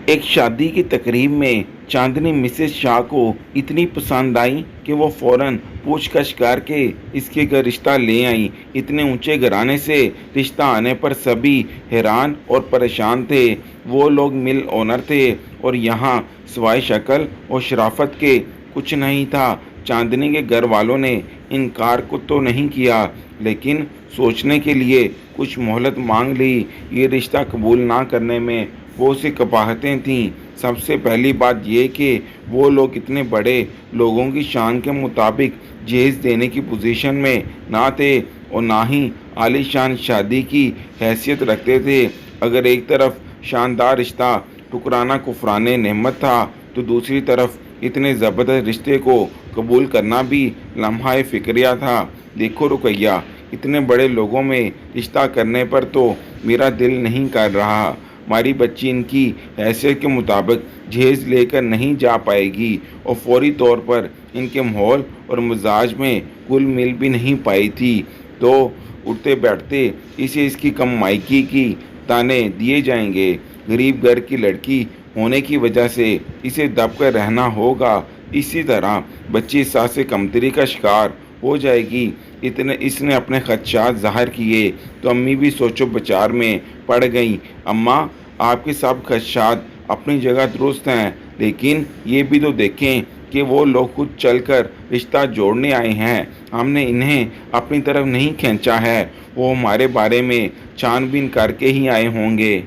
एक शादी की तकरीब में चांदनी मिसेस शाह को इतनी पसंद आई कि वो फौरन पूछताछ करके इसके घर रिश्ता ले आई। इतने ऊंचे घराने से रिश्ता आने पर सभी हैरान और परेशान थे। वो लोग मिल ओनर थे और यहाँ सिवाय शक्ल और शराफत के कुछ नहीं था। चांदनी के घर वालों ने इनकार को तो नहीं किया, लेकिन सोचने के लिए कुछ मोहलत मांग ली। ये रिश्ता कबूल ना करने में बहुत सी कपाहतें थीं। सबसे पहली बात यह कि वो लोग इतने बड़े लोगों की शान के मुताबिक जहेज़ देने की पोजीशन में ना थे और ना ही आलीशान शादी की हैसियत रखते थे। अगर एक तरफ शानदार रिश्ता ठुकराना कुफराने नेमत था, तो दूसरी तरफ इतने ज़बरदस्त रिश्ते को कबूल करना भी लम्हा फ़िक्रिया था। देखो रुकैया, इतने बड़े लोगों में रिश्ता करने पर तो मेरा दिल नहीं कर रहा। हमारी बच्ची इनकी हैसियत के मुताबिक जहेज़ लेकर नहीं जा पाएगी और फौरी तौर पर इनके माहौल और मिजाज में घुल मिल भी नहीं पाई थी, तो उठते बैठते इसे इसकी कम मायकी की ताने दिए जाएंगे। गरीब घर की लड़की होने की वजह से इसे दबकर रहना होगा। इसी तरह बच्ची सास से कमतरी का शिकार हो जाएगी। इतने इसने अपने खदशात ज़ाहिर किए तो अम्मी भी सोचो विचार में पड़ गईं। अम्मा, आपके सब खदशात अपनी जगह दुरुस्त हैं, लेकिन ये भी तो देखें कि वो लोग खुद चलकर रिश्ता जोड़ने आए हैं। हमने इन्हें अपनी तरफ नहीं खींचा है। वो हमारे बारे में छानबीन करके ही आए होंगे,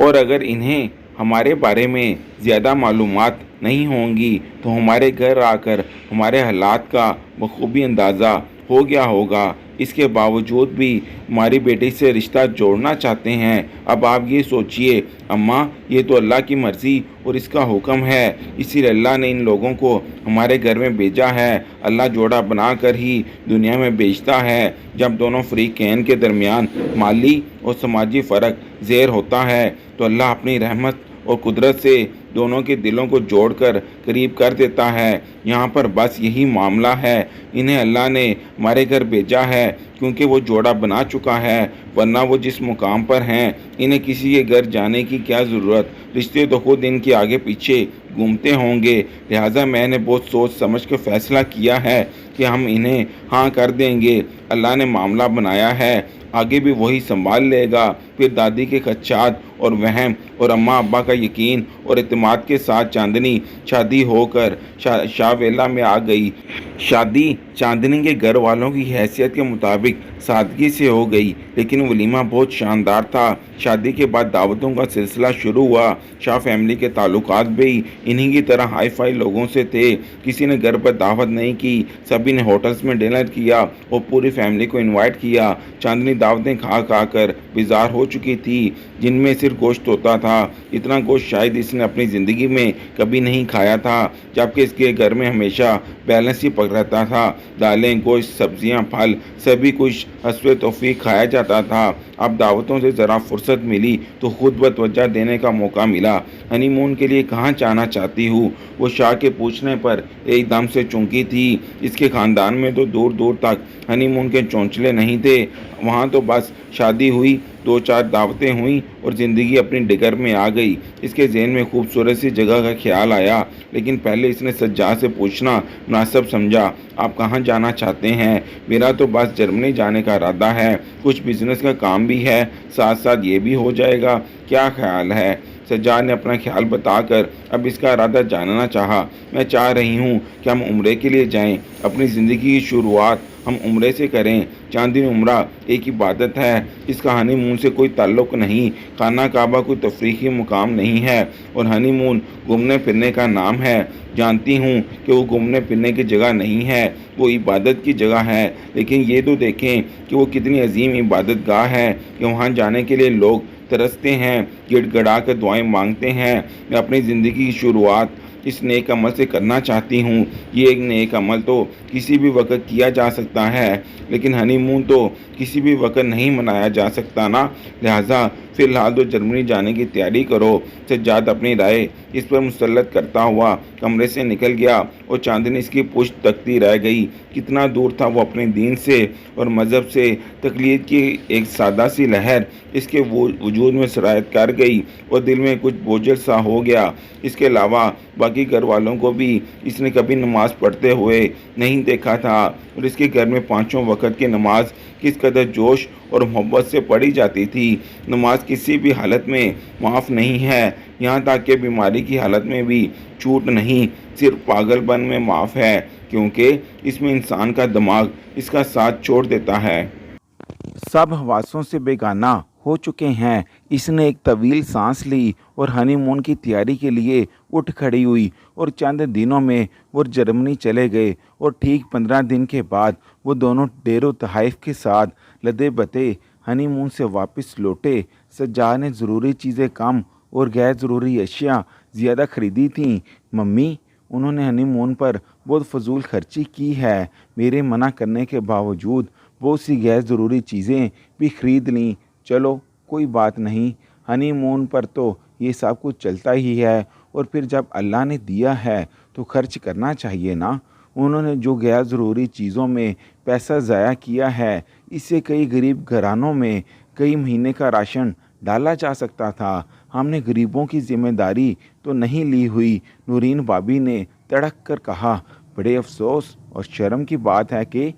और अगर इन्हें हमारे बारे में ज़्यादा मालूमात नहीं होंगी तो हमारे घर आकर हमारे हालात का बखूबी अंदाज़ा हो गया होगा। इसके बावजूद भी हमारी बेटी से रिश्ता जोड़ना चाहते हैं। अब आप ये सोचिए अम्मा, ये तो अल्लाह की मर्ज़ी और इसका हुक्म है। इसीलिए अल्लाह ने इन लोगों को हमारे घर में भेजा है। अल्लाह जोड़ा बनाकर ही दुनिया में भेजता है। जब दोनों फ़रीक़ैन के दरमियान माली और समाजी फ़र्क ज़ेर होता है, तो अल्लाह अपनी रहमत और कुदरत से दोनों के दिलों को जोड़कर करीब कर देता है। यहाँ पर बस यही मामला है। इन्हें अल्लाह ने हमारे घर भेजा है क्योंकि वो जोड़ा बना चुका है, वरना वो जिस मुकाम पर हैं इन्हें किसी के घर जाने की क्या ज़रूरत। रिश्ते तो खुद इनके आगे पीछे घूमते होंगे। लिहाजा मैंने बहुत सोच समझ कर फ़ैसला किया है कि हम इन्हें हाँ कर देंगे। अल्लाह ने मामला बनाया है, आगे भी वही संभाल लेगा। फिर दादी के खदशात और वहम और अम्मा अब्बा का यकीन और इत्मीनान के साथ चांदनी शादी होकर शाहवेला में आ गई। शादी चांदनी के घर वालों की हैसियत के मुताबिक सादगी से हो गई, लेकिन वलीमा बहुत शानदार था। शादी के बाद दावतों का सिलसिला शुरू हुआ। शाह फैमिली के ताल्लुकात भी इन्हीं की तरह हाई फाई लोगों से थे। किसी ने घर पर दावत नहीं की, सभी ने होटल्स में डिनर किया और पूरी फैमिली को इनवाइट किया। चांदनी दावतें खा खा कर बेजार हो चुकी थी, जिनमें सिर्फ गोश्त होता था। इतना गोश्त शायद इसने अपनी ज़िंदगी में कभी नहीं खाया था, जबकि इसके घर में हमेशा बैलेंस ही पक रहता था। दालें, गोश्त, सब्जियां, फल सभी कुछ हस्बे तौफीक खाया जाता था। अब दावतों से ज़रा फुर्सत मिली तो खुद ब तवज्जो देने का मौका मिला। हनीमून के लिए कहाँ जाना चाहती हूँ? वो शाह के पूछने पर एकदम से चौंकी थी। इसके ख़ानदान में तो दूर दूर तक हनीमून के चौंचले नहीं थे। वहाँ तो बस शादी हुई, 2-4 दावतें हुई और ज़िंदगी अपनी डिगर में आ गई। इसके जहन में खूबसूरत सी जगह का ख्याल आया, लेकिन पहले इसने सज्जाद से पूछना मुनासिब समझा, आप कहाँ जाना चाहते हैं? मेरा तो बस जर्मनी जाने का इरादा है, कुछ बिजनेस का काम भी है, साथ साथ ये भी हो जाएगा। क्या ख्याल है? सज्जाद ने अपना ख्याल बताकर अब इसका इरादा जानना चाहा। मैं चाह रही हूँ कि हम उम्रे के लिए जाएं। अपनी ज़िंदगी की शुरुआत हम उम्रे से करें। चांदनी उम्रा एक इबादत है, इसका हनीमून से कोई ताल्लुक़ नहीं। खाना काबा कोई तफरीही मुकाम नहीं है और हनीमून घूमने फिरने का नाम है। जानती हूँ कि वो घूमने फिरने की जगह नहीं है, वो इबादत की जगह है। लेकिन ये तो देखें कि वो कितनी अजीम इबादत गाह है कि वहाँ जाने के लिए लोग तरसते हैं, गिड़गिड़ा कर दुआएं मांगते हैं। मैं अपनी ज़िंदगी की शुरुआत इस नेक अमल से करना चाहती हूँ। ये एक नेक अमल तो किसी भी वक्त किया जा सकता है, लेकिन हनीमून तो किसी भी वक्त नहीं मनाया जा सकता ना। लिहाजा फिलहाल तो जर्मनी जाने की तैयारी करो। सज्जाद अपनी राय इस पर मुसल्लत करता हुआ कमरे से निकल गया और चांदनी इसकी पुश्त तकती रह गई। कितना दूर था वो अपने दीन से और मज़हब से। तकलीद की एक सादा सी लहर इसके वजूद में सरायत कर गई और दिल में कुछ बोझल सा हो गया। इसके अलावा बाकी घर वालों को भी इसने कभी नमाज पढ़ते हुए नहीं देखा था और इसके घर में पाँचों वक़्त की नमाज किस कदर जोश और मोहब्बत से पढ़ी जाती थी। नमाज किसी भी हालत में माफ़ नहीं है, यहाँ तक कि बीमारी की हालत में भी छूट नहीं, सिर्फ पागलपन में माफ़ है, क्योंकि इसमें इंसान का दिमाग इसका साथ छोड़ देता है। सब हवासों से बेगाना हो चुके हैं। इसने एक तवील सांस ली और हनीमून की तैयारी के लिए उठ खड़ी हुई और चंद दिनों में वो जर्मनी चले गए और ठीक 15 दिन के बाद वो दोनों डेरो तहाइफ के साथ लदे बते हनीमून से वापस लौटे। सज्जाद ने ज़रूरी चीज़ें कम और गैर ज़रूरी अशिया ज़्यादा ख़रीदी थीं। मम्मी, उन्होंने हनीमून पर बहुत फजूल खर्ची की है। मेरे मना करने के बावजूद बहुत सी गैर ज़रूरी चीज़ें भी ख़रीद लीं। चलो कोई बात नहीं, हनीमून पर तो ये सब कुछ चलता ही है और फिर जब अल्लाह ने दिया है तो खर्च करना चाहिए ना। उन्होंने जो गैर ज़रूरी चीज़ों में पैसा ज़ाया किया है, इससे कई गरीब घरानों में कई महीने का राशन डाला जा सकता था। हमने गरीबों की जिम्मेदारी तो नहीं ली हुई। नूरीन भाभी ने तड़क कर कहा। बड़े अफसोस और शर्म की बात है कि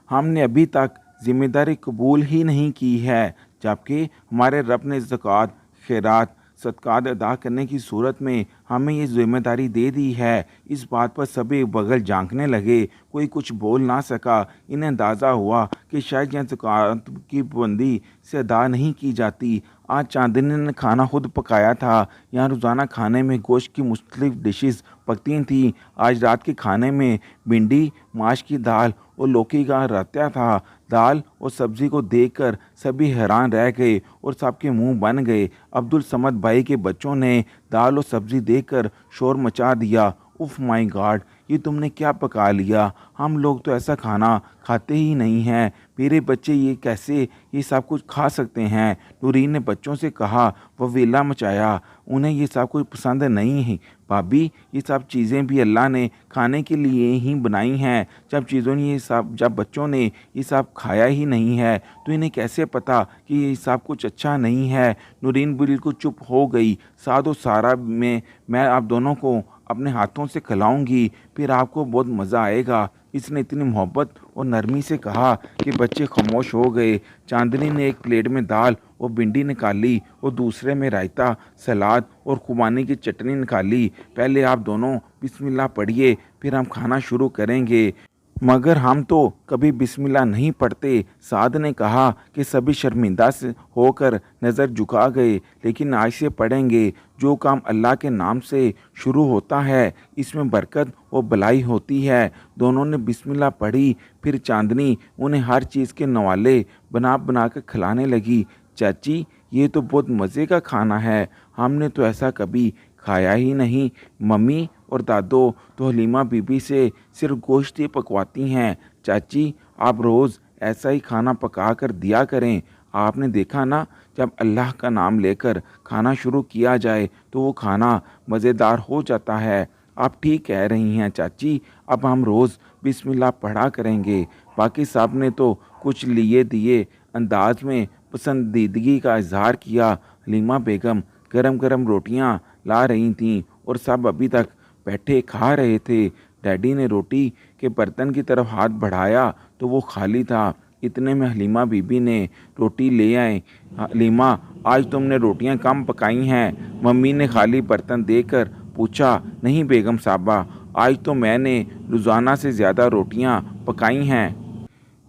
हमने अभी तक जिम्मेदारी कबूल ही नहीं की है, जबकि हमारे रब ने ज़कात, खैरात, सदक़ात अदा करने की सूरत में हमें ये जिम्मेदारी दे दी है। इस बात पर सभी बगल झांकने लगे। कोई कुछ बोल ना सका। इन्हें अंदाज़ा हुआ कि शायद यह ज़कात की पाबंदी से अदा नहीं की जाती। आज चांदनी ने खाना खुद पकाया था। यहाँ रोज़ाना खाने में गोश्त की मुख्तलिफ डिशेस पकती थीं। आज रात के खाने में भिंडी, माश की दाल और लौकी का रायता था। दाल और सब्ज़ी को देखकर सभी हैरान रह गए और सबके मुंह बन गए। अब्दुल समद भाई के बच्चों ने दाल और सब्ज़ी देखकर शोर मचा दिया। उफ़ माय गॉड, ये तुमने क्या पका लिया? हम लोग तो ऐसा खाना खाते ही नहीं हैं। मेरे बच्चे ये सब कुछ खा सकते हैं? नूरीन ने बच्चों से कहा। वह वेला मचाया। उन्हें ये सब कुछ पसंद नहीं है भाभी। ये सब चीज़ें भी अल्लाह ने खाने के लिए ही बनाई हैं। जब बच्चों ने ये सब खाया ही नहीं है तो इन्हें कैसे पता कि ये सब कुछ अच्छा नहीं है? नूरीन बिल्कुल चुप हो गई। सादो सारा में मैं आप दोनों को अपने हाथों से खिलाऊंगी, फिर आपको बहुत मज़ा आएगा। इसने इतनी मोहब्बत और नरमी से कहा कि बच्चे खामोश हो गए। चांदनी ने एक प्लेट में दाल और भिंडी निकाली और दूसरे में रायता, सलाद और खुबानी की चटनी निकाली। पहले आप दोनों बिस्मिल्लाह पढ़िए, फिर हम खाना शुरू करेंगे। मगर हम तो कभी बिस्मिल्लाह नहीं पढ़ते। साद ने कहा कि सभी शर्मिंदा से होकर नज़र झुका गए। लेकिन आज से पढ़ेंगे। जो काम अल्लाह के नाम से शुरू होता है, इसमें बरकत और भलाई होती है। दोनों ने बिस्मिल्लाह पढ़ी। फिर चांदनी उन्हें हर चीज़ के नवाले बना बना कर खिलाने लगी। चाची, ये तो बहुत मज़े का खाना है। हमने तो ऐसा कभी खाया ही नहीं। मम्मी और दादो तो हलीमा बीबी से सिर्फ गोश्त ही पकवाती हैं। चाची, आप रोज़ ऐसा ही खाना पका कर दिया करें। आपने देखा ना, जब अल्लाह का नाम लेकर खाना शुरू किया जाए तो वो खाना मज़ेदार हो जाता है। आप ठीक कह रही हैं चाची, अब हम रोज़ बिस्मिल्लाह पढ़ा करेंगे। बाकी साहब ने तो कुछ लिए दिए अंदाज में पसंदीदगी का इजहार किया। हलीमा बेगम गरम गरम रोटियां ला रही थीं और सब अभी तक बैठे खा रहे थे। डैडी ने रोटी के बर्तन की तरफ हाथ बढ़ाया तो वो खाली था। इतने में हलीमा बीबी ने रोटी ले आए। हलीमा, आज तुमने रोटियां कम पकाई हैं? मम्मी ने खाली बर्तन देकर पूछा। नहीं बेगम साहबा, आज तो मैंने रोज़ाना से ज़्यादा रोटियां पकाई हैं।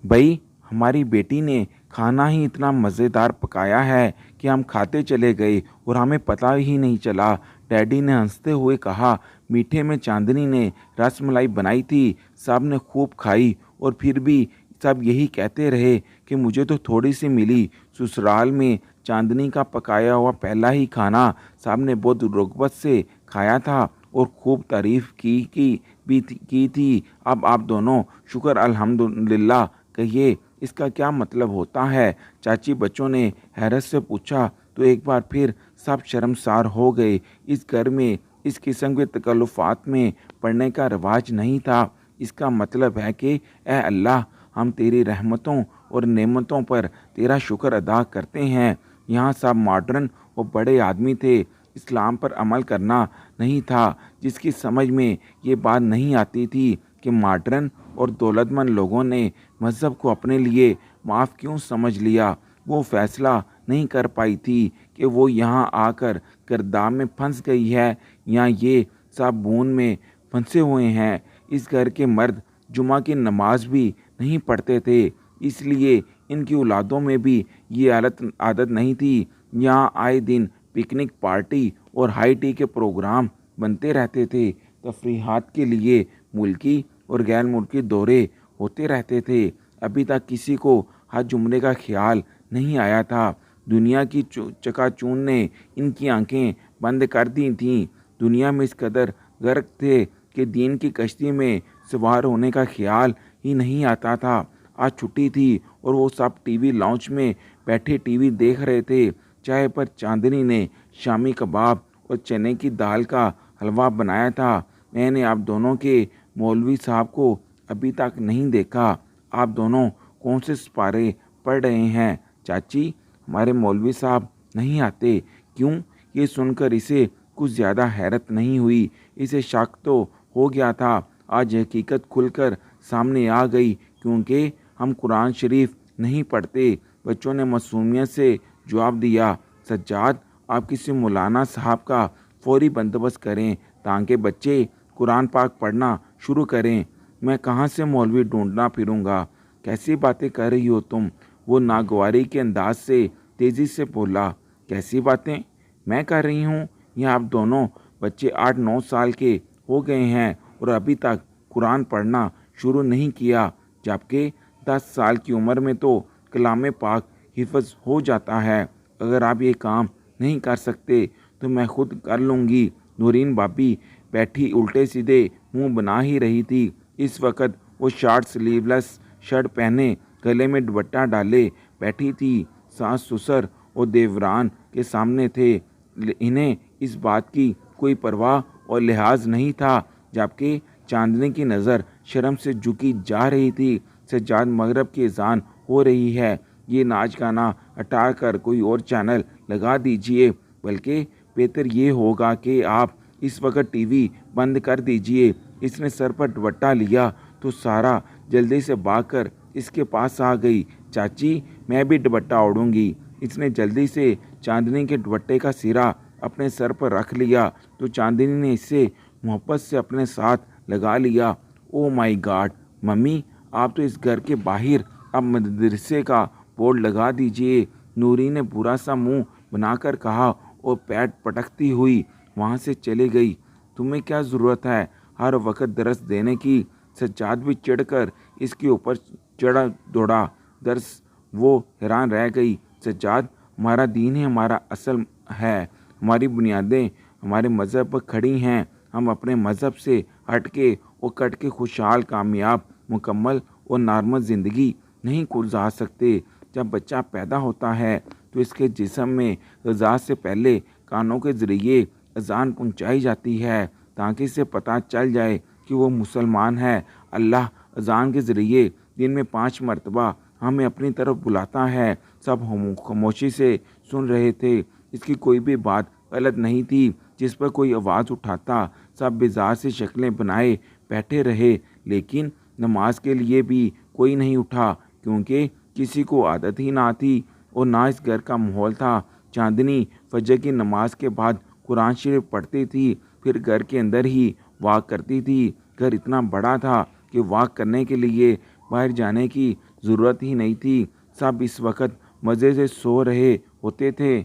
भाई, हमारी बेटी ने खाना ही इतना मज़ेदार पकाया है कि हम खाते चले गए और हमें पता ही नहीं चला। डैडी ने हंसते हुए कहा। मीठे में चांदनी ने रसमलाई बनाई थी। सब ने खूब खाई और फिर भी सब यही कहते रहे कि मुझे तो थोड़ी सी मिली। ससुराल में चांदनी का पकाया हुआ पहला ही खाना सब ने बहुत रुग़बत से खाया था और खूब तारीफ़ की थी। अब आप दोनों शुक्र अल्हम्दुलिल्लाह कहिए, इसका क्या मतलब होता है? चाची बच्चों ने हैरत से पूछा। तो एक बार फिर सब शर्मसार हो गए। इस घर में इस किस्म के तकल्लुफ़ात में पढ़ने का रिवाज नहीं था। इसका मतलब है कि ए अल्लाह, हम तेरी रहमतों और नेमतों पर तेरा शुक्र अदा करते हैं। यहाँ सब मॉडर्न और बड़े आदमी थे। इस्लाम पर अमल करना नहीं था। जिसकी समझ में ये बात नहीं आती थी कि मॉडर्न और दौलतमंद लोगों ने मज़हब को अपने लिए माफ़ क्यों समझ लिया। वो फ़ैसला नहीं कर पाई थी कि वो यहाँ आकर गर्दाम में फंस गई है या ये सब बूंद में फंसे हुए हैं। इस घर के मर्द जुमा की नमाज भी नहीं पढ़ते थे, इसलिए इनकी औलादों में भी ये आदत नहीं थी। यहाँ आए दिन पिकनिक पार्टी और हाई टी के प्रोग्राम बनते रहते थे। तफरीहात के लिए मुल्की और गैर मुल्की दौरे होते रहते थे। अभी तक किसी को हज उम्रे का ख्याल नहीं आया था। दुनिया की चकाचूंध ने इनकी आंखें बंद कर दी थीं। दुनिया में इस कदर गर्क थे कि दीन की कश्ती में सवार होने का ख्याल ही नहीं आता था। आज छुट्टी थी और वो सब टीवी लॉन्च में बैठे टीवी देख रहे थे। चाय पर चांदनी ने शामी कबाब और चने की दाल का हलवा बनाया था। मैंने आप दोनों के मौलवी साहब को अभी तक नहीं देखा। आप दोनों कौन से सिपारे पढ़ रहे हैं? चाची, हमारे मौलवी साहब नहीं आते। क्यों? ये सुनकर इसे कुछ ज़्यादा हैरत नहीं हुई। इसे शक तो हो गया था। आज हकीकत खुलकर सामने आ गई। क्योंकि हम कुरान शरीफ नहीं पढ़ते। बच्चों ने मासूमियत से जवाब दिया, सज्जाद, आप किसी मौलाना साहब का फौरी बंदोबस्त करें ताकि बच्चे कुरान पाक पढ़ना शुरू करें। मैं कहाँ से मौलवी ढूंढना फिरूंगा? कैसी बातें कर रही हो तुम? वो नागवारी के अंदाज से तेज़ी से बोला। कैसी बातें मैं कर रही हूँ? यह आप दोनों बच्चे 8-9 साल के हो गए हैं और अभी तक कुरान पढ़ना शुरू नहीं किया, जबकि 10 साल की उम्र में तो कलाम पाक हिफ्ज़ हो जाता है। अगर आप ये काम नहीं कर सकते तो मैं खुद कर लूँगी। नूरीन भाभी बैठी उल्टे सीधे मुंह बना ही रही थी। इस वक्त वो शॉर्ट स्लीवलेस शर्ट पहने गले में दुपट्टा डाले बैठी थी। सास ससुर और देवरान के सामने थे। इन्हें इस बात की कोई परवाह और लिहाज नहीं था, जबकि चांदनी की नज़र शर्म से झुकी जा रही थी। सज्जाद, मगरब की अजान हो रही है। ये नाच गाना हटाकर कोई और चैनल लगा दीजिए। बल्कि बेहतर ये होगा कि आप इस वक्त टीवी बंद कर दीजिए। इसने सर पर दुपट्टा लिया तो सारा जल्दी से भागकर इसके पास आ गई। चाची, मैं भी दुपट्टा ओढ़ूंगी। इसने जल्दी से चांदनी के दुपट्टे का सिरा अपने सर पर रख लिया तो चांदनी ने इसे मोहब्बत से अपने साथ लगा लिया। ओ माय गॉड मम्मी, आप तो इस घर के बाहर अब मदरसे का बोर्ड लगा दीजिए। नूरी ने बुरा सा मुंह बनाकर कहा और पैर पटकती हुई वहाँ से चली गई। तुम्हें क्या ज़रूरत है हर वक्त दरस देने की? सज्जाद भी चिढ़कर इसके ऊपर चढ़ा दौड़ा। दरस वो हैरान रह गई। सज्जाद, हमारा दीन ही हमारा असल है। हमारी बुनियादें हमारे मज़हब पर खड़ी हैं। हम अपने मज़हब से हट के और कट के खुशहाल, कामयाब, मुकम्मल और नॉर्मल ज़िंदगी नहीं गुजार सकते। जब बच्चा पैदा होता है तो इसके जिस्म में ग़िज़ा से पहले कानों के ज़रिए अज़ान पहुँचाई जाती है ताकि इसे पता चल जाए कि वो मुसलमान है। अल्लाह अज़ान के ज़रिए दिन में 5 मरतबा हमें अपनी तरफ बुलाता है। सब खामोशी से सुन रहे थे। इसकी कोई भी बात गलत नहीं थी। जिस पर कोई आवाज़ उठाता सब बेजार से शक्लें बनाए बैठे रहे, लेकिन नमाज के लिए भी कोई नहीं उठा क्योंकि किसी को आदत ही ना थी और ना इस घर का माहौल था। चांदनी फजर की नमाज के बाद कुरान शरीफ पढ़ती थी, फिर घर के अंदर ही वॉक करती थी। घर इतना बड़ा था कि वॉक करने के लिए बाहर जाने की ज़रूरत ही नहीं थी। सब इस वक्त मज़े से सो रहे होते थे।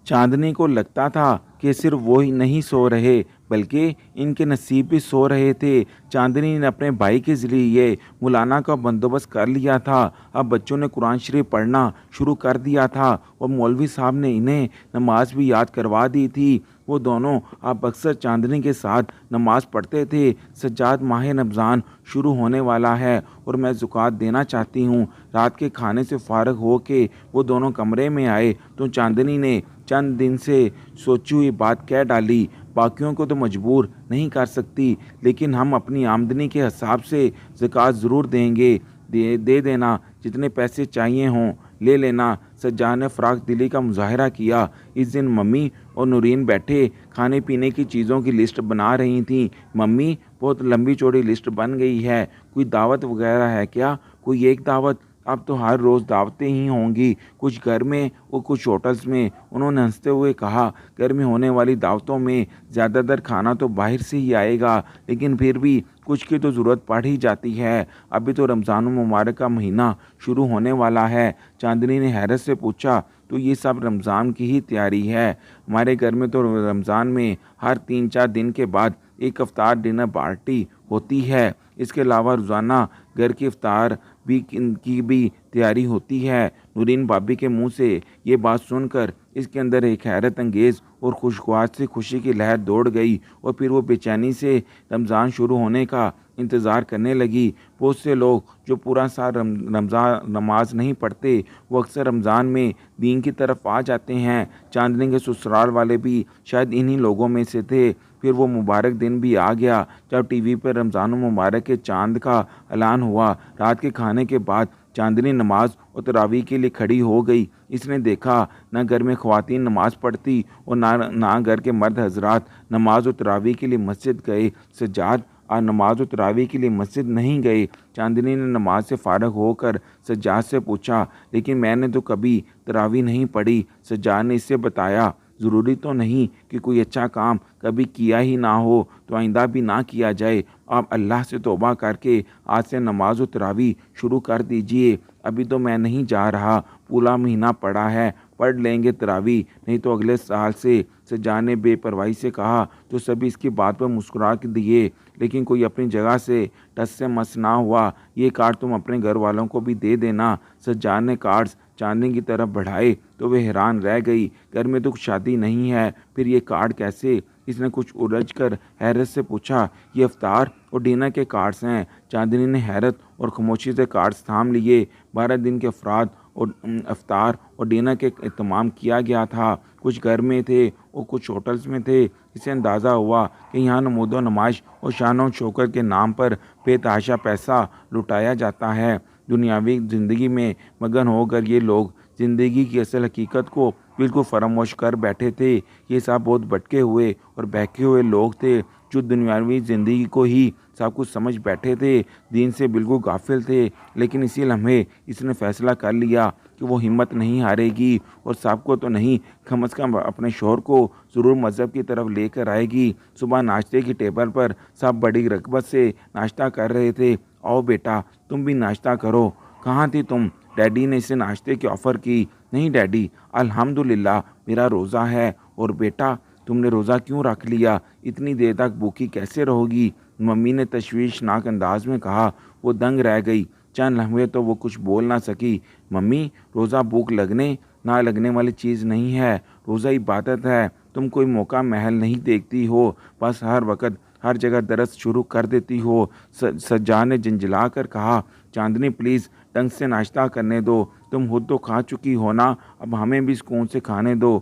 चांदनी को लगता था कि सिर्फ वो ही नहीं सो रहे बल्कि इनके नसीब भी सो रहे थे। चांदनी ने अपने भाई के ज़रिए मौलाना का बंदोबस्त कर लिया था। अब बच्चों ने कुरान शरीफ पढ़ना शुरू कर दिया था और मौलवी साहब ने इन्हें नमाज भी याद करवा दी थी। वो दोनों अब अक्सर चांदनी के साथ नमाज पढ़ते थे। सज्जाद, माह रमज़ान शुरू होने वाला है और मैं ज़कात देना चाहती हूँ। रात के खाने से फ़ारग हो के वो दोनों कमरे में आए तो चांदनी ने चंद दिन से सोची हुई बात कह डाली। बाकियों को तो मजबूर नहीं कर सकती, लेकिन हम अपनी आमदनी के हिसाब से ज़कात ज़रूर देंगे। दे देना, जितने पैसे चाहिए हों ले लेना। सज्जाद ने फ़राख दिली का मुज़ाहरा किया। इस दिन मम्मी और नूरीन बैठे खाने पीने की चीज़ों की लिस्ट बना रही थीं। मम्मी, बहुत लंबी चौड़ी लिस्ट बन गई है, कोई दावत वगैरह है क्या? कोई एक दावत? अब तो हर रोज़ दावतें ही होंगी, कुछ घर में और कुछ होटल्स में। उन्होंने हंसते हुए कहा, घर में होने वाली दावतों में ज़्यादातर खाना तो बाहर से ही आएगा, लेकिन फिर भी कुछ की तो ज़रूरत पड़ ही जाती है। अभी तो रमज़ान मुबारक का महीना शुरू होने वाला है। चांदनी ने हैरत से पूछा, तो ये सब रमज़ान की ही तैयारी है? हमारे घर में तो रमज़ान में हर 3-4 दिन के बाद एक इफ्तार डिनर पार्टी होती है। इसके अलावा रोज़ाना घर की इफ्तार की भी तैयारी होती है। नूरीन भाभी के मुंह से ये बात सुनकर इसके अंदर एक हैरत अंगेज़ और खुशगवार से खुशी की लहर दौड़ गई और फिर वो बेचैनी से रमज़ान शुरू होने का इंतज़ार करने लगी। बहुत से लोग जो पूरा साल रमज़ान नमाज नहीं पढ़ते, वो अक्सर रमज़ान में दीन की तरफ आ जाते हैं। चांदनी के ससुराल वाले भी शायद इन्हीं लोगों में से थे। फिर वो मुबारक दिन भी आ गया जब टीवी पर रमज़ान मुबारक के चांद का ऐलान हुआ। रात के खाने के बाद चांदनी नमाज और तरावी के लिए खड़ी हो गई। इसने देखा न घर में ख़वातीन नमाज पढ़ती और ना घर के मर्द हजरात नमाज और तरावी के लिए मस्जिद गए। सज्जाद आज नमाज और तरावी के लिए मस्जिद नहीं गए। चांदनी ने नमाज से फ़ारग होकर सज्जाद से पूछा, लेकिन मैंने तो कभी तरावी नहीं पढ़ी। सज्जाद ने इससे बताया, ज़रूरी तो नहीं कि कोई अच्छा काम कभी किया ही ना हो तो आइंदा भी ना किया जाए। आप अल्लाह से तौबा करके आज से नमाज व तरावी शुरू कर दीजिए। अभी तो मैं नहीं जा रहा, पूरा महीना पड़ा है, पढ़ लेंगे तरावी, नहीं तो अगले साल से। सज्जाद ने बेपरवाही से कहा तो सभी इसकी बात पर मुस्कुरा के दिए, लेकिन कोई अपनी जगह से टस से मस ना हुआ। ये कार्ड तुम अपने घर वालों को भी दे देना। सज्जाद ने कार्ड्स चांदनी की तरफ बढ़ाए तो वे हैरान रह गई। घर में तो शादी नहीं है, फिर ये कार्ड कैसे? इसने कुछ उलझ कर हैरत से पूछा, ये इफ्तार और डिनर के कार्ड्स हैं। चांदनी ने हैरत और खामोशी से कार्ड्स थाम लिए। 12 दिन के अफराद और इफ्तार और डिनर के एहतमाम किया गया था। कुछ घर में थे और कुछ होटल्स में थे। इसे अंदाज़ा हुआ कि यहाँ नमूदो नमाइश और शान और शौकत के नाम पर बेतहाशा पैसा लुटाया जाता है। दुनियावी ज़िंदगी में मगन होकर ये लोग ज़िंदगी की असल हकीकत को बिल्कुल फरामोश कर बैठे थे। ये सब बहुत भटके हुए और बहके हुए लोग थे जो दुनियावी ज़िंदगी को ही सब कुछ समझ बैठे थे, दीन से बिल्कुल गाफिल थे। लेकिन इसी लम्हे इसने फैसला कर लिया कि वो हिम्मत नहीं हारेगी और सबको तो नहीं, कम अज़ कम अपने शोहर को ज़रूर मज़हब की तरफ लेकर आएगी। सुबह नाश्ते की टेबल पर सब बड़ी रग़बत से नाश्ता कर रहे थे। आओ बेटा, तुम भी नाश्ता करो। कहाँ थी तुम? डैडी ने इसे नाश्ते की ऑफ़र की। नहीं डैडी, अल्हम्दुलिल्लाह मेरा रोज़ा है। और बेटा, तुमने रोज़ा क्यों रख लिया? इतनी देर तक भूखी कैसे रहोगी? मम्मी ने तशवीशनाक अंदाज में कहा। वो दंग रह गई। चंद लम्हे तो वो कुछ बोल ना सकी। मम्मी, रोज़ा भूख लगने ना लगने वाली चीज़ नहीं है, रोज़ा इबादत है। तुम कोई मौका महल नहीं देखती हो, बस हर वक्त हर जगह दरस शुरू कर देती हो। सज्जाद ने झंझला कर कहा, चांदनी प्लीज़ ढंग से नाश्ता करने दो। तुम खुद तो खा चुकी हो ना, अब हमें भी सुकून से खाने दो।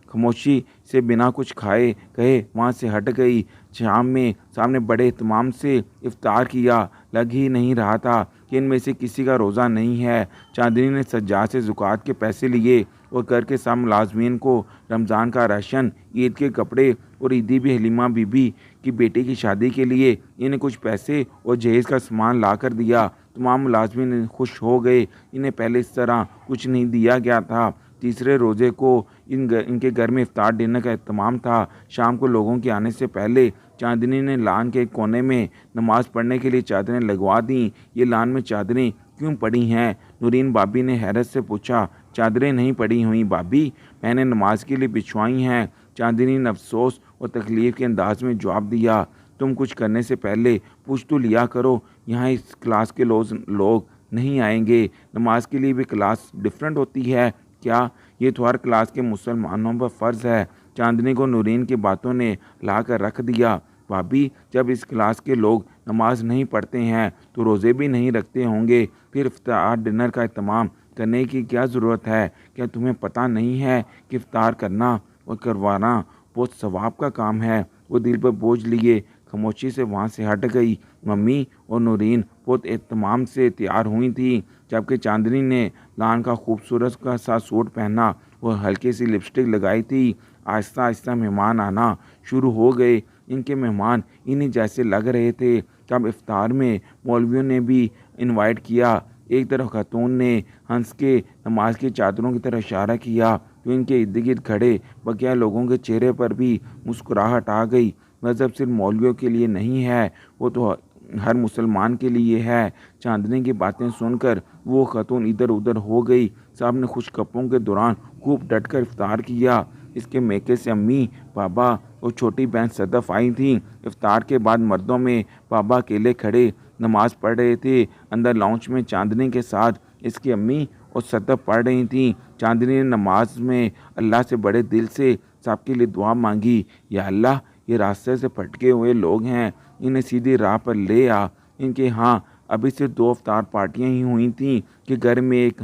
खामोशी से बिना कुछ खाए कहे वहाँ से हट गई। शाम में सामने बड़े एहतमाम से इफ्तार किया। लग ही नहीं रहा था कि इनमें से किसी का रोज़ा नहीं है। चांदनी ने सज्जाद से ज़कात के पैसे लिए और घर के सब मुलाजमीन को रमज़ान का राशन, ईद के कपड़े और ईदी भी हलीमा बीबी की बेटी की शादी के लिए इन्हें कुछ पैसे और जहेज़ का सामान ला कर दिया। तमाम मुलाजमीन खुश हो गए। इन्हें पहले इस तरह कुछ नहीं दिया गया था। तीसरे रोज़े को इनके घर में इफ्तार डिनर का एहतमाम था। शाम को लोगों के आने से पहले चांदनी ने लान के कोने में नमाज़ पढ़ने के लिए चादरें लगवा दी। ये लान में चादरें क्यों पड़ी हैं? नूरीन भाभी ने हैरत से पूछा। चादरें नहीं पड़ी हुई भाभी, मैंने नमाज के लिए बिछवाई हैं। चांदनी ने अफसोस और तकलीफ़ के अंदाज में जवाब दिया, तुम कुछ करने से पहले पूछ तो लिया करो, यहाँ इस क्लास के लोग नहीं आएंगे, नमाज के लिए भी क्लास डिफरेंट होती है क्या? ये तो हर क्लास के मुसलमानों पर फ़र्ज़ है। चांदनी को नूरीन की बातों ने ला कर रख दिया। भाभी, जब इस क्लास के लोग नमाज नहीं पढ़ते हैं तो रोज़े भी नहीं रखते होंगे, फिर इफ्तार डिनर का एहतमाम करने की क्या ज़रूरत है? क्या तुम्हें पता नहीं है कि इफ्तार करना और करवाना बहुत सवाब का काम है? वो दिल पर बोझ लिए खामोशी से वहाँ से हट गई। मम्मी और नूरीन बहुत एहतमाम से तैयार हुई थी, जबकि चांदनी ने लान का खूबसूरत का सा सूट पहना और हल्की सी लिपस्टिक लगाई थी। आहिस्ता आहिस्ता मेहमान आना शुरू हो गए। इनके मेहमान इन्हीं जैसे लग रहे थे। तब इफ्तार में मौलवियों ने भी इनवाइट किया। एक तरफ खातून ने हंस के नमाज की चादरों की तरफ इशारा किया तो इनके इर्द गिर्द खड़े बकिया लोगों के चेहरे पर भी मुस्कुराहट आ गई। मज़हब सिर्फ मौलवियों के लिए नहीं है, वो तो हर मुसलमान के लिए है। चांदनी की बातें सुनकर वो खातून इधर उधर हो गई। साहब ने खुश गप्पों के दौरान खूब डटकर इफ्तार किया। इसके मेके से अम्मी, पापा और छोटी बहन सदफ आई थीं। इफ्तार के बाद मर्दों में पापा अकेले खड़े नमाज पढ़ रहे थे। अंदर लाउंज में चांदनी के साथ इसकी अम्मी और सदफ पढ़ रही थीं। चांदनी ने नमाज में अल्लाह से बड़े दिल से सबके लिए दुआ मांगी, या अल्लाह, ये रास्ते से भटके हुए लोग हैं, इन्हें सीधी राह पर ले आ। इनके यहाँ अभी से 2 इफ्तार पार्टियाँ ही हुई थीं कि घर में एक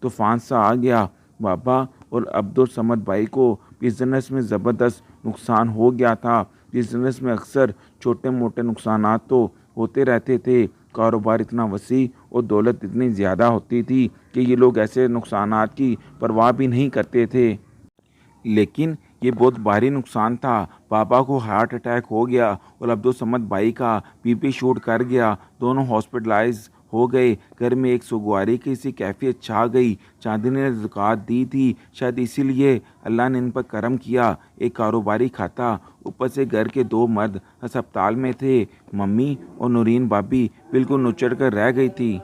तूफान सा आ गया। बाबा और अब्दुल समद भाई को बिजनेस में ज़बरदस्त नुकसान हो गया था। बिजनेस में अक्सर छोटे मोटे नुकसानात तो होते रहते थे। कारोबार इतना वसी और दौलत इतनी ज़्यादा होती थी कि ये लोग ऐसे नुकसानात की परवाह भी नहीं करते थे। लेकिन ये बहुत भारी नुकसान था। पापा को हार्ट अटैक हो गया और अब्दुल समद भाई का बीपी शूट कर गया। दोनों हॉस्पिटलाइज हो गए। घर में एक सुगवारी की सी कैफियत छा गई। चांदनी ने ज़कात दी थी, शायद इसीलिए अल्लाह ने इन पर करम किया। एक कारोबारी खाता, ऊपर से घर के 2 मर्द अस्पताल में थे। मम्मी और नूरीन भाभी बिल्कुल नुचड़ कर रह गई थी।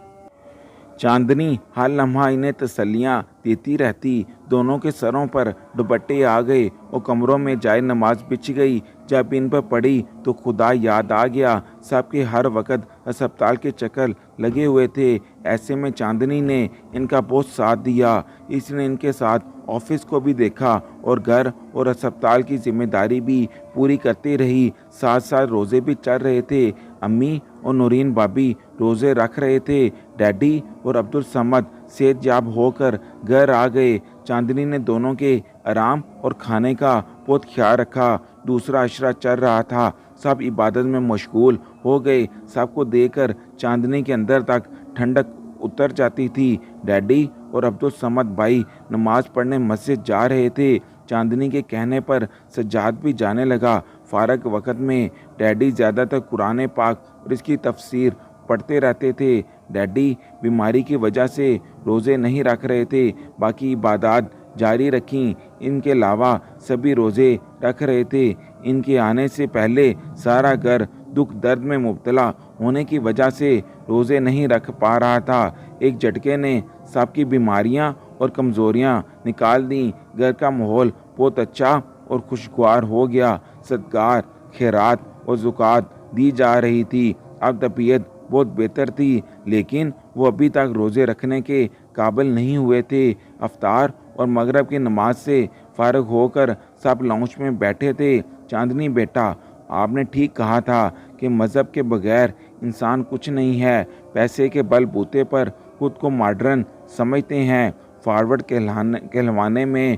चांदनी हर लम्हा इन्हें तसल्लियाँ देती रहती। दोनों के सरों पर दुपट्टे आ गए और कमरों में जाए नमाज बिछ गई। जब इन पर पड़ी तो खुदा याद आ गया। सबके हर वक्त अस्पताल के चक्कर लगे हुए थे। ऐसे में चांदनी ने इनका बहुत साथ दिया। इसने इनके साथ ऑफिस को भी देखा और घर और अस्पताल की जिम्मेदारी भी पूरी करती रही। साथ साथ रोज़े भी चल रहे थे। अम्मी और नूरीन भाभी रोज़े रख रहे थे। डैडी और अब्दुल समद सेहतयाब होकर घर आ गए। चांदनी ने दोनों के आराम और खाने का बहुत ख्याल रखा। दूसरा अशरा चल रहा था। सब इबादत में मशगूल हो गए। सबको देखकर चांदनी के अंदर तक ठंडक उतर जाती थी। डैडी और अब्दुल समद भाई नमाज पढ़ने मस्जिद जा रहे थे। चांदनी के कहने पर सज्जाद भी जाने लगा। फ़ारग वक़्त में डैडी ज़्यादातर कुरान पाक और इसकी तफसीर पढ़ते रहते थे। डैडी बीमारी की वजह से रोज़े नहीं रख रहे थे, बाकी इबादत जारी रखीं। इनके अलावा सभी रोज़े रख रहे थे। इनके आने से पहले सारा घर दुख दर्द में मुब्तला होने की वजह से रोज़े नहीं रख पा रहा था। एक झटके ने सबकी बीमारियां और कमज़ोरियां निकाल दी। घर का माहौल बहुत अच्छा और खुशगवार हो गया। सदकार, खैरात और ज़कात दी जा रही थी। अब तबीयत बहुत बेहतर थी, लेकिन वो अभी तक रोज़े रखने के काबिल नहीं हुए थे। अफ्तार और मगरिब की नमाज से फ़ारिग होकर सब लाउंज में बैठे थे। चांदनी बेटा, आपने ठीक कहा था कि मज़हब के बगैर इंसान कुछ नहीं है। पैसे के बलबूते पर खुद को मॉडर्न समझते हैं, फॉरवर्ड कहलवाने में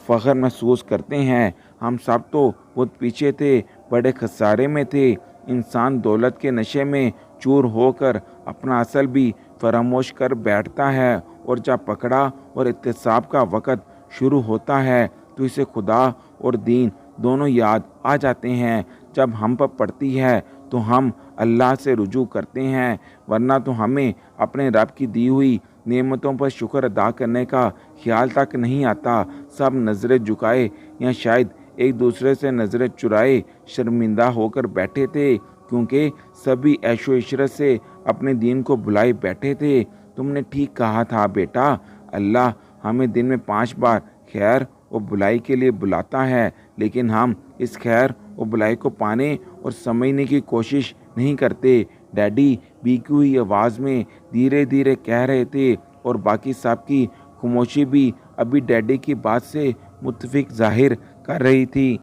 फ़ख्र महसूस करते हैं। हम सब तो बहुत पीछे थे, बड़े खसारे में थे। इंसान दौलत के नशे में चूर होकर अपना असल भी फरामोश कर बैठता है, और जब पकड़ा और एहतिसाब का वक़्त शुरू होता है तो इसे खुदा और दीन दोनों याद आ जाते हैं। जब हम पर पड़ती है तो हम अल्लाह से रुजू करते हैं, वरना तो हमें अपने रब की दी हुई नेमतों पर शुक्र अदा करने का ख्याल तक नहीं आता। सब नज़रें झुकाए या शायद एक दूसरे से नज़रें चुराए शर्मिंदा होकर बैठे थे, क्योंकि सभी ऐशो इशरत से अपने दीन को भुलाए बैठे थे। तुमने ठीक कहा था बेटा, अल्लाह हमें दिन में 5 बार खैर और बुलाई के लिए बुलाता है, लेकिन हम इस खैर और बुलाई को पाने और समझने की कोशिश नहीं करते। डैडी भीगी हुई आवाज़ में धीरे धीरे कह रहे थे और बाकी सब की खामोशी भी अभी डैडी की बात से मुत्फिक जाहिर कर रही थी।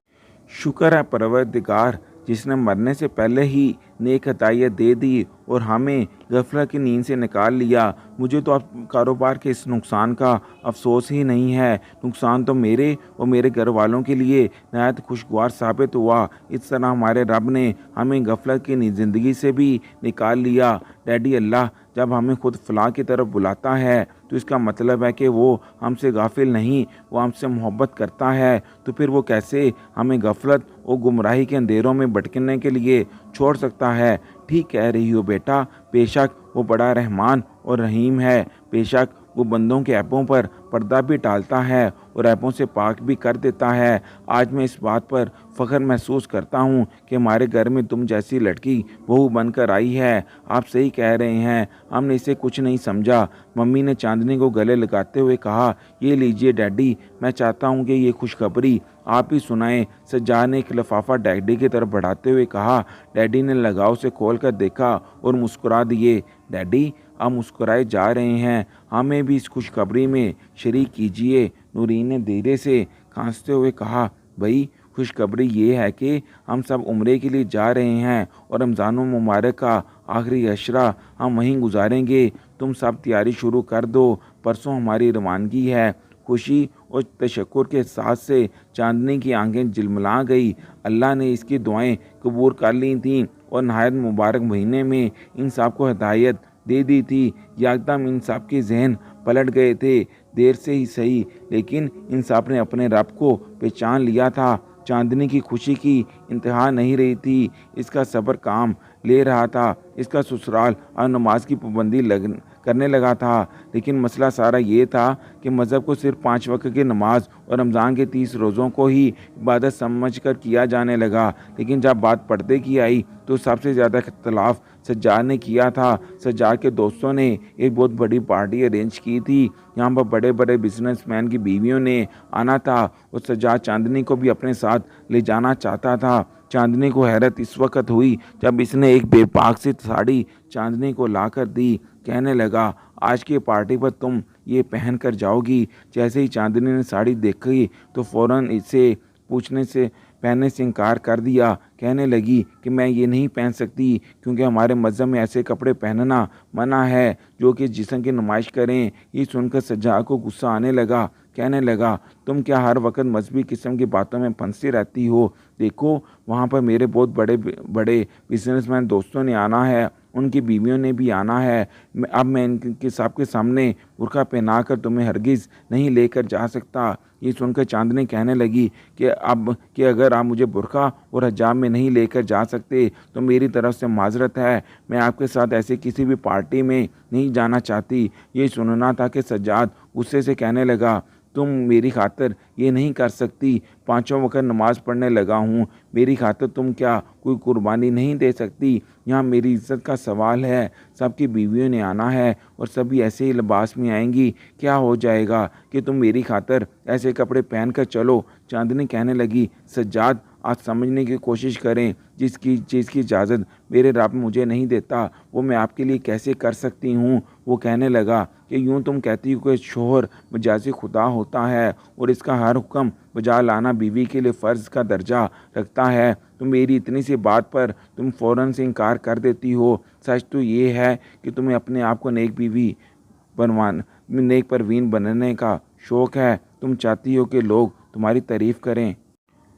शुक्र है परवरदिगार जिसने मरने से पहले ही नेक हदायत दे दी और हमें गफलत की नींद से निकाल लिया। मुझे तो अब कारोबार के इस नुकसान का अफसोस ही नहीं है। नुकसान तो मेरे और मेरे घर वालों के लिए नहायत खुशगवार साबित हुआ। इस तरह हमारे रब ने हमें गफलत की ज़िंदगी से भी निकाल लिया। डैडी, अल्लाह जब हमें खुद फलाह की तरफ बुलाता है तो इसका मतलब है कि वो हमसे गाफिल नहीं, वो हमसे मोहब्बत करता है। तो फिर वो कैसे हमें गफलत और गुमराही के अंधेरों में भटकने के लिए छोड़ सकता है। ठीक कह रही हो बेटा, बेशक वो बड़ा रहमान और रहीम है। बेशक वो बंदों के ऐपों पर पर्दा भी डालता है और ऐपों से पाक भी कर देता है। आज मैं इस बात पर फ़ख्र महसूस करता हूँ कि हमारे घर में तुम जैसी लड़की बहू बनकर आई है। आप सही कह रहे हैं, हमने इसे कुछ नहीं समझा। मम्मी ने चांदनी को गले लगाते हुए कहा, ये लीजिए डैडी, मैं चाहता हूँ कि ये खुशखबरी आप ही सुनाएं। सज्जाद ने एक लिफाफा डैडी की तरफ बढ़ाते हुए कहा। डैडी ने लगाव से खोल कर देखा और मुस्कुरा दिए। डैडी, आप मुस्कुराए जा रहे हैं, हमें भी इस खुशखबरी में शरीक कीजिए। नूरीन ने धीरे से खांसते हुए कहा, भाई खुशखबरी ये है कि हम सब उम्रे के लिए जा रहे हैं और रमज़ान मुबारक का आखिरी अशरा हम वहीं गुजारेंगे। तुम सब तैयारी शुरू कर दो, परसों हमारी रवानगी है। खुशी और तशक्कुर के साथ से चांदनी की आंखें झिलमिला गई। अल्लाह ने इसकी दुआएं कबूल कर ली थीं और नहायत मुबारक महीने में इन सब को हिदायत दे दी थी। एकदम इन सब के जहन पलट गए थे। देर से ही सही, लेकिन इन सब ने अपने रब को पहचान लिया था। चांदनी की खुशी की इंतहा नहीं रही थी। इसका सब्र काम ले रहा था। इसका ससुराल अब नमाज की पाबंदी करने लगा था। लेकिन मसला सारा ये था कि मज़हब को सिर्फ 5 वक्त की नमाज और रमज़ान के 30 रोज़ों को ही इबादत समझकर किया जाने लगा। लेकिन जब बात पर्दे की आई तो सबसे ज़्यादा इख्तलाफ सज्जाद ने किया था। सज्जाद के दोस्तों ने एक बहुत बड़ी पार्टी अरेंज की थी। यहाँ पर बड़े बड़े बिजनेसमैन की बीवियों ने आना था और सज्जाद चांदनी को भी अपने साथ ले जाना चाहता था। चांदनी को हैरत इस वक्त हुई जब इसने एक बेपाक सी साड़ी चांदनी को ला कर दी। कहने लगा, आज की पार्टी पर तुम ये पहन कर जाओगी। जैसे ही चांदनी ने साड़ी देखी तो फ़ौरन इसे पहनने से इनकार कर दिया। कहने लगी कि मैं ये नहीं पहन सकती क्योंकि हमारे मज़हब में ऐसे कपड़े पहनना मना है जो कि जिस्म की नुमाइश करें। ये सुनकर सज्जाद को गुस्सा आने लगा। कहने लगा, तुम क्या हर वक्त मजहबी किस्म की बातों में फंसती रहती हो? देखो, वहाँ पर मेरे बहुत बड़े बड़े बिजनेसमैन दोस्तों ने आना है, उनकी बीवियों ने भी आना है। अब मैं इनके सबके सामने बुर्का पहना कर तुम्हें हरगिज़ नहीं लेकर जा सकता। ये सुनकर चांदनी कहने लगी कि अगर आप मुझे बुर्का और हिजाब में नहीं लेकर जा सकते तो मेरी तरफ से माजरत है। मैं आपके साथ ऐसे किसी भी पार्टी में नहीं जाना चाहती। ये सुनना था कि सज्जाद गुस्से से कहने लगा, तुम मेरी खातिर ये नहीं कर सकती। 5 वक्त नमाज़ पढ़ने लगा हूँ, मेरी खातिर तुम क्या कोई कुर्बानी नहीं दे सकती? यहाँ मेरी इज़्ज़त का सवाल है। सबकी बीवियों ने आना है और सभी ऐसे ही लिबास में आएंगी। क्या हो जाएगा कि तुम मेरी खातिर ऐसे कपड़े पहन कर चलो? चांदनी कहने लगी, सज्जाद, आज समझने की कोशिश करें। जिस चीज़ की इजाज़त मेरे रब मुझे नहीं देता वो मैं आपके लिए कैसे कर सकती हूँ? वो कहने लगा कि यूँ तुम कहती हो कि शोहर मजाजी खुदा होता है और इसका हर हुक्म बजा लाना बीवी के लिए फ़र्ज़ का दर्जा रखता है, तो मेरी इतनी सी बात पर तुम फ़ौरन से इनकार कर देती हो। सच तो ये है कि तुम्हें अपने आप को नेक परवीन बनने का शौक़ है। तुम चाहती हो कि लोग तुम्हारी तारीफ़ करें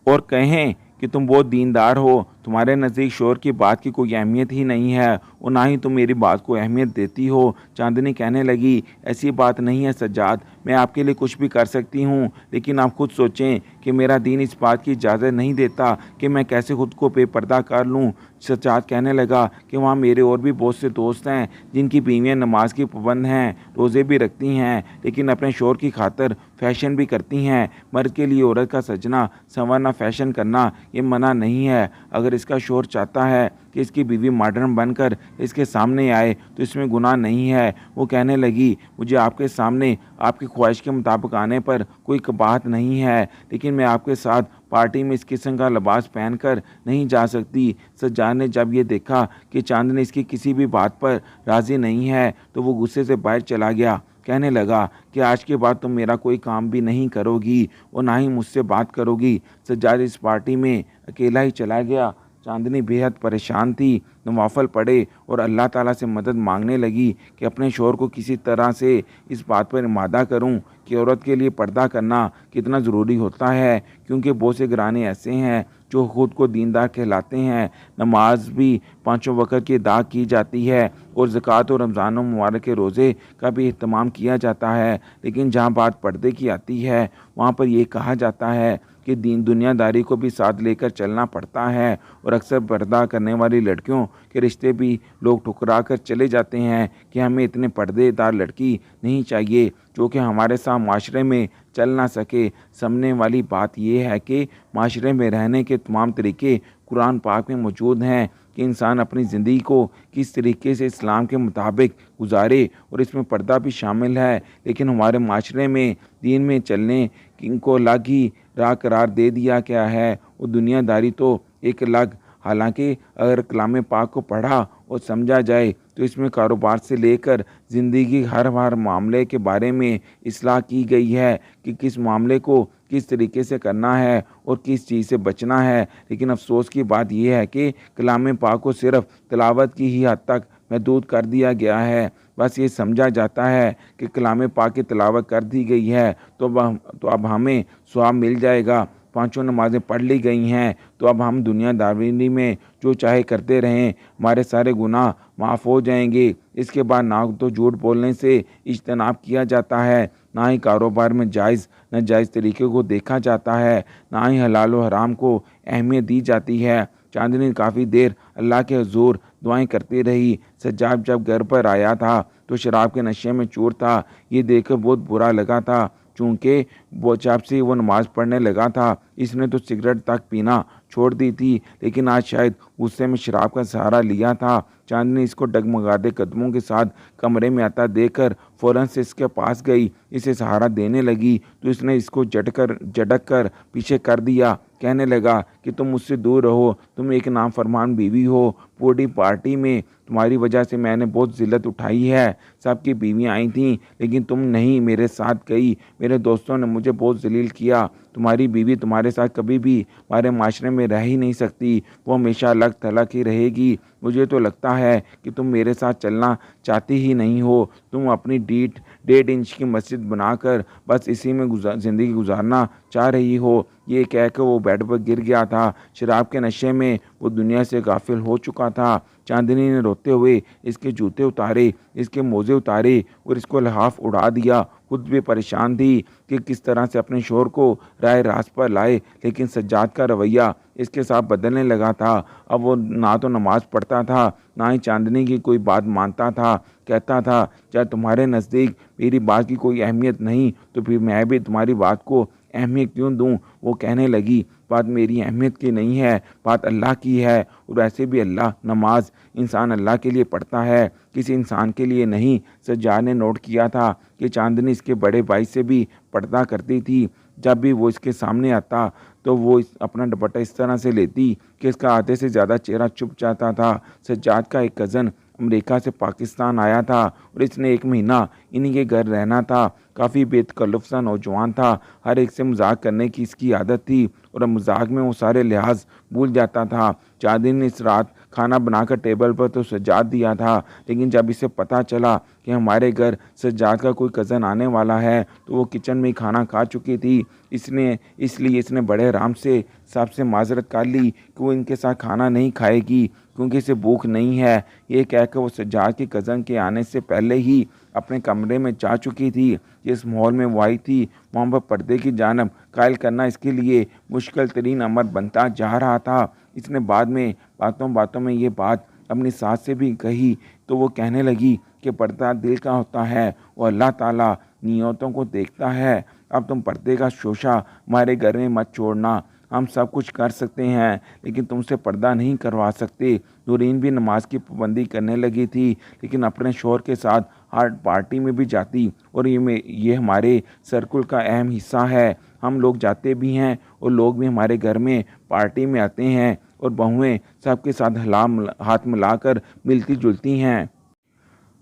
और कहें कि तुम बहुत दीनदार हो। तुम्हारे नज़दीक शोहर की बात की कोई अहमियत ही नहीं है और ना ही तुम मेरी बात को अहमियत देती हो। चांदनी कहने लगी, ऐसी बात नहीं है सज्जाद, मैं आपके लिए कुछ भी कर सकती हूँ, लेकिन आप खुद सोचें कि मेरा दीन इस बात की इजाज़त नहीं देता कि मैं कैसे खुद को बेपर्दा कर लूँ। सज्जाद कहने लगा कि वहाँ मेरे और भी बहुत से दोस्त हैं जिनकी बीवियाँ नमाज की पाबंद हैं, रोज़े भी रखती हैं, लेकिन अपने शोहर की खातिर फ़ैशन भी करती हैं। मर्द के लिए औरत का सजना संवरना फ़ैशन करना ये मना नहीं है। अगर इसका शोहर चाहता है कि इसकी बीवी मॉडर्न बनकर इसके सामने आए तो इसमें गुनाह नहीं है। वो कहने लगी, मुझे आपके सामने आपकी ख्वाहिश के मुताबिक आने पर कोई बात नहीं है, लेकिन मैं आपके साथ पार्टी में इस किस्म का लिबास पहनकर नहीं जा सकती। सज्जाद ने जब ये देखा कि चांदनी इसकी किसी भी बात पर राज़ी नहीं है तो वो गुस्से से बाहर चला गया। कहने लगा कि आज के बाद तुम मेरा कोई काम भी नहीं करोगी और ना ही मुझसे बात करोगी। सज्जाद इस पार्टी में अकेला ही चला गया। चांदनी बेहद परेशान थी, नवाफल पढ़े और अल्लाह ताला से मदद मांगने लगी कि अपने शौहर को किसी तरह से इस बात पर इमादा करूं कि औरत के लिए पर्दा करना कितना ज़रूरी होता है, क्योंकि बहुत से घराने ऐसे हैं जो ख़ुद को दीनदार कहलाते हैं। नमाज भी पाँचों वक़्त की अदा की जाती है और ज़कात और रमज़ान मुबारक के रोज़े का भी अहतमाम किया जाता है, लेकिन जहाँ बात पर्दे की आती है वहाँ पर यह कहा जाता है कि दुनियादारी को भी साथ लेकर चलना पड़ता है और अक्सर पर्दा करने वाली लड़कियों के रिश्ते भी लोग ठुकरा कर चले जाते हैं कि हमें इतने पर्देदार लड़की नहीं चाहिए जो कि हमारे साथ माशरे में चल ना सके। समझने वाली बात यह है कि माशरे में रहने के तमाम तरीके कुरान पाक में मौजूद हैं कि इंसान अपनी ज़िंदगी को किस तरीके से इस्लाम के मुताबिक गुजारे, और इसमें पर्दा भी शामिल है। लेकिन हमारे माशरे में दीन में चलने को अलग ही राह करार दे दिया गया है और दुनियादारी तो एक अलग। हालांकि अगर कलाम पाक को पढ़ा और समझा जाए तो इसमें कारोबार से लेकर ज़िंदगी हर मामले के बारे में इस्लाह की गई है कि किस मामले को किस तरीके से करना है और किस चीज़ से बचना है। लेकिन अफसोस की बात यह है कि कलाम पाक को सिर्फ़ तिलावत की ही हद तक महदूद कर दिया गया है। बस ये समझा जाता है कि कलाम पाक की तिलावत कर दी गई है तो अब हमें स्वाब मिल जाएगा, पांचों नमाज़ें पढ़ ली गई हैं तो अब हम दुनियादारी में जो चाहे करते रहें, हमारे सारे गुनाह माफ़ हो जाएंगे। इसके बाद ना तो झूठ बोलने से इज्तनाब किया जाता है, ना ही कारोबार में जायज़ नाजायज़ तरीके को देखा जाता है, ना ही हलाल व हराम को अहमियत दी जाती है। चांदनी काफ़ी देर अल्लाह के हुजूर दुआएं करती रही। सज्जाद जब घर पर आया था तो शराब के नशे में चूर था। ये देखकर बहुत बुरा लगा था, चूँकि वो जब से वो नमाज़ पढ़ने लगा था इसने तो सिगरेट तक पीना छोड़ दी थी, लेकिन आज शायद गुस्से में शराब का सहारा लिया था। चांदनी इसको डगमगाते कदमों के साथ कमरे में आता देखकर फ़ौरन से इसके पास गई, इसे सहारा देने लगी तो इसने इसको झटक कर पीछे कर दिया। कहने लगा कि तुम मुझसे दूर रहो, तुम एक नाफरमान बीवी हो। पूरी पार्टी में तुम्हारी वजह से मैंने बहुत ज़िल्लत उठाई है। सबकी बीवियाँ आई थीं लेकिन तुम नहीं मेरे साथ गई। मेरे दोस्तों ने मुझे बहुत जलील किया। तुम्हारी बीवी तुम्हारे साथ कभी भी हमारे माशरे में रह ही नहीं सकती, वो हमेशा अलग थलग ही रहेगी। मुझे तो लगता है कि तुम मेरे साथ चलना चाहती ही नहीं हो। तुम अपनी 1.5 इंच की मस्जिद बनाकर बस इसी में ज़िंदगी गुजारना चाह रही हो। ये कहकर वो बेड पर गिर गया था। शराब के नशे में वो दुनिया से गाफिल हो चुका था। चांदनी ने रोते हुए इसके जूते उतारे, इसके मोज़े उतारे और इसको लिहाफ उड़ा दिया। खुद भी परेशान थी कि किस तरह से अपने शोहर को राह रास्त पर लाए, लेकिन सज्जाद का रवैया इसके साथ बदलने लगा था। अब वो ना तो नमाज पढ़ता था, ना ही चांदनी की कोई बात मानता था। कहता था, चाहे तुम्हारे नज़दीक मेरी बात की कोई अहमियत नहीं तो फिर मैं भी तुम्हारी बात को अहमियत क्यों दूं। वो कहने लगी, बात मेरी अहमियत की नहीं है, बात अल्लाह की है, और वैसे भी अल्लाह नमाज इंसान अल्लाह के लिए पढ़ता है, किसी इंसान के लिए नहीं। सज्जाद ने नोट किया था कि चांदनी इसके बड़े भाई से भी पर्दा करती थी। जब भी वो इसके सामने आता तो वो अपना दुपट्टा इस तरह से लेती कि इसका आधे से ज़्यादा चेहरा छुप जाता था। सज्जाद का एक कज़न अमेरिका से पाकिस्तान आया था और इसने 1 महीना इन्हीं के घर रहना था। काफ़ी बेतकल्लुफ़ सा नौजवान था, हर एक से मजाक करने की इसकी आदत थी और अब मजाक में वो सारे लिहाज भूल जाता था। चांदनी ने इस रात खाना बनाकर टेबल पर तो सज्जाद दिया था, लेकिन जब इसे पता चला कि हमारे घर सज्जाद का कोई कज़न आने वाला है तो वो किचन में ही खाना खा चुकी थी। इसलिए इसने बड़े आराम से सबसे माजरत कर ली कि वो इनके साथ खाना नहीं खाएगी क्योंकि इसे भूख नहीं है। ये कहकर वो सज्जाद के कज़न के आने से पहले ही अपने कमरे में जा चुकी थी। जिस माहौल में वो आई थी वहाँ पर पर्दे की जानब कायल करना इसके लिए मुश्किल तरीन अमर बनता जा रहा था। इसने बाद में बातों बातों में ये बात अपनी सास से भी कही तो वो कहने लगी कि पर्दा दिल का होता है, वो अल्लाह ताला नियतों को देखता है। अब तुम पर्दे का शोशा हमारे घर में मत छोड़ना। हम सब कुछ कर सकते हैं लेकिन तुमसे पर्दा नहीं करवा सकते। नूरीन भी नमाज की पाबंदी करने लगी थी लेकिन अपने शौहर के साथ हर पार्टी में भी जाती और ये हमारे सर्कुल का अहम हिस्सा है। हम लोग जाते भी हैं और लोग भी हमारे घर में पार्टी में आते हैं और बहुएं सबके साथ हाथ मिलाकर मिलती जुलती हैं।